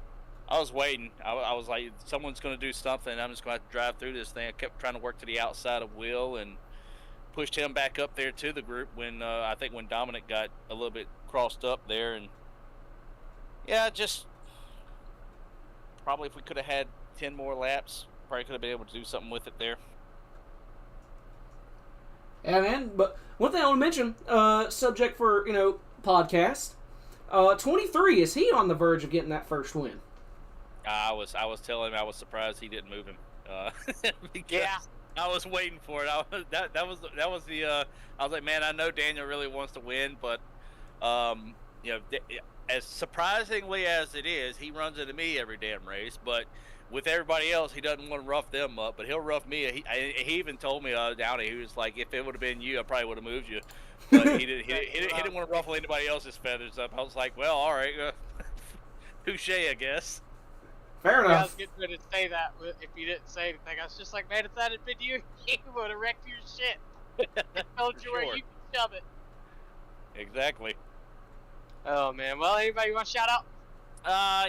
I was waiting. I was like, someone's going to do something. I'm just going to have to drive through this thing. I kept trying to work to the outside of Will and pushed him back up there to the group when I think when Dominic got a little bit crossed up there. And yeah, just probably if we could have had 10 more laps, probably could have been able to do something with it there. Yeah, man. But one thing I want to mention, subject for, podcast. 23, is he on the verge of getting that first win? I was telling him I was surprised he didn't move him. Because Yeah. I was waiting for it. That was the. I was like, man, I know Daniel really wants to win, but as surprisingly as it is, he runs into me every damn race. But with everybody else, he doesn't want to rough them up, but he'll rough me. He even told me Downey, he was like, if it would have been you, I probably would have moved you. But he didn't want to ruffle anybody else's feathers up. I was like, well, all right, touche, I guess. Fair Yeah, I was enough. getting ready to say that if you didn't say anything. I was just like, man, if that had been you, he would have wrecked your shit. I told you where Sure. you can shove it. Exactly. Oh, man. Well, anybody want to shout out?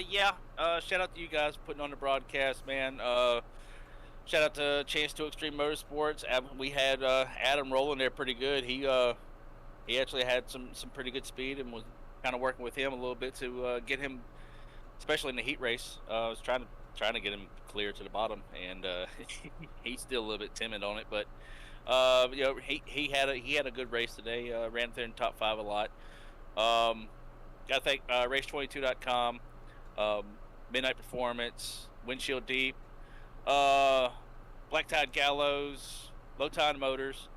Yeah. Shout out to you guys for putting on the broadcast, man. Shout out to Chance to Extreme Motorsports. We had Adam rolling there pretty good. He actually had some pretty good speed and was kind of working with him a little bit to get him, especially in the heat race. I was trying to get him clear to the bottom, and he's still a little bit timid on it. But he had a good race today. Ran there in top 5 a lot. Gotta thank Race22.com, Midnight Performance, Windshield Deep, Black Tide Gallows, Low Tide Motors,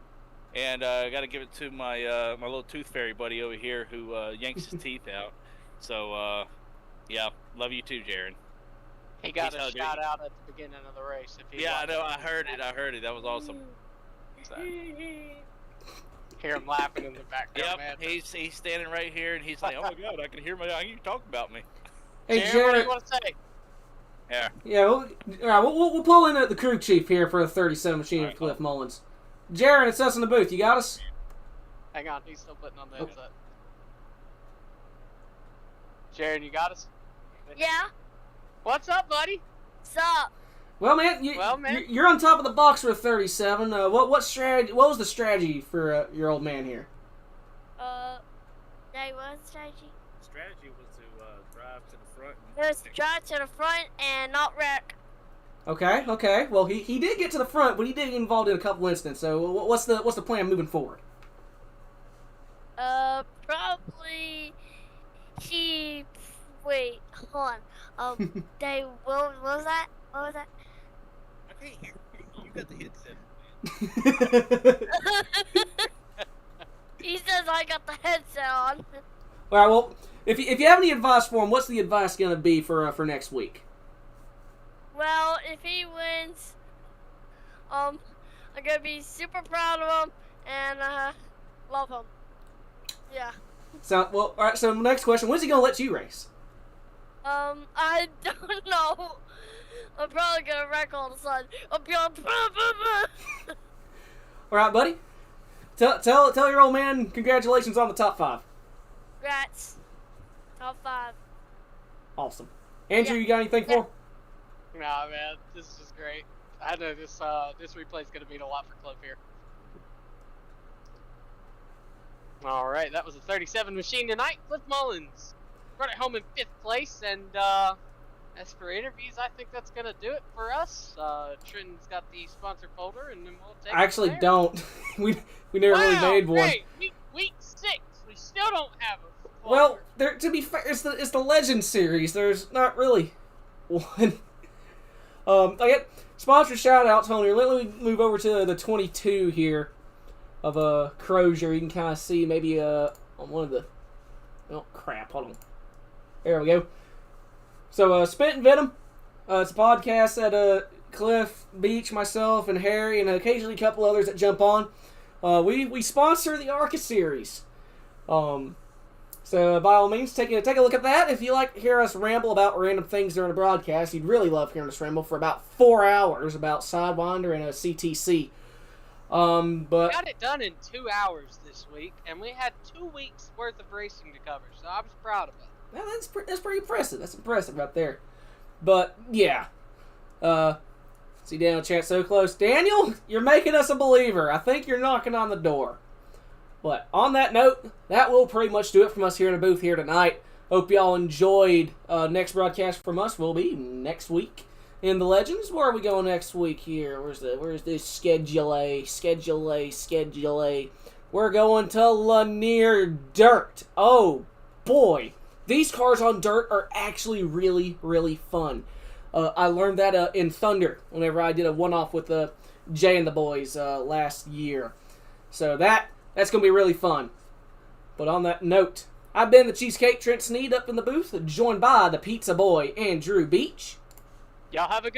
and gotta give it to my my little tooth fairy buddy over here who yanks his teeth out. So yeah, love you too, Jaron. He got He's a hugging shout me. out at the beginning of the race. If he Yeah, I watched know. I heard it. That was awesome. So, Hear him laughing in the background, yep, man. he's standing right here, and he's like, "Oh my God, I can hear you talk about me." Hey, Jared, what do Jared. you want to say? Yeah. Yeah, we'll pull in the crew chief here for the 37 machine of Alright, Cliff Mullins. Jared, it's us in the booth. You got us? Hang on, he's still putting on the headset. Jared, you got us? Yeah. What's up, buddy? Sup? Well, man, you're on top of the box for 37. What strategy? What was the strategy for your old man here? That was strategy. Strategy was to drive to the front. It was drive to the front and not wreck. Okay. Well, he did get to the front, but he did get involved in a couple incidents. So what's the plan moving forward? Probably wait, hold on. What was that? What was that? Okay, you got the headset. He says I got the headset on. All right. Well, if you have any advice for him, what's the advice going to be for next week? Well, if he wins, I'm gonna be super proud of him and love him. Yeah. So all right. So next question: when's he going to let you race? I don't know. I'm probably gonna wreck all of a sudden. All right, buddy. Tell your old man congratulations on the top 5. Rats. Top 5. Awesome. Andrew, Yeah. you got anything for him? Nah, man, this is great. I know this replay is gonna mean a lot for Cliff here. All right, that was a 37 machine tonight. Cliff Mullins brought it home in 5th place, and as for interviews, I think that's gonna do it for us. Trenton's got the sponsor folder, and then we'll take. I actually it from there. don't. we never really made one. Great. Week 6, we still don't have a folder. Well, to be fair, it's the Legend series. There's not really one. I get sponsor shout out, Tony. Let me move over to the 22 here of Crozier. You can kind of see maybe on one of the. Oh crap! Hold on. There we go. So Spit and Venom. It's a podcast that Cliff, Beach, myself, and Harry, and occasionally a couple others that jump on. We sponsor the ARCA series. So by all means, take a look at that. If you like to hear us ramble about random things during the broadcast, you'd really love hearing us ramble for about 4 hours about Sidewinder and a CTC. We But got it done in 2 hours this week, and we had 2 weeks worth of racing to cover, so I was proud of it. well, that's pretty impressive. That's impressive right there. But yeah, see Daniel chat so close. Daniel, you're making us a believer. I think you're knocking on the door. But on that note, that will pretty much do it from us here in the booth here tonight. Hope y'all enjoyed. Next broadcast from us will be next week in the Legends. Where are we going next week here? Where's this schedule A? We're going to Lanier Dirt. Oh boy, these cars on dirt are actually really, really fun. I learned that in Thunder whenever I did a one-off with Jay and the boys last year. So that's going to be really fun. But on that note, I've been the Cheesecake Trent Sneed up in the booth, joined by the Pizza Boy, Andrew Beach. Y'all have a good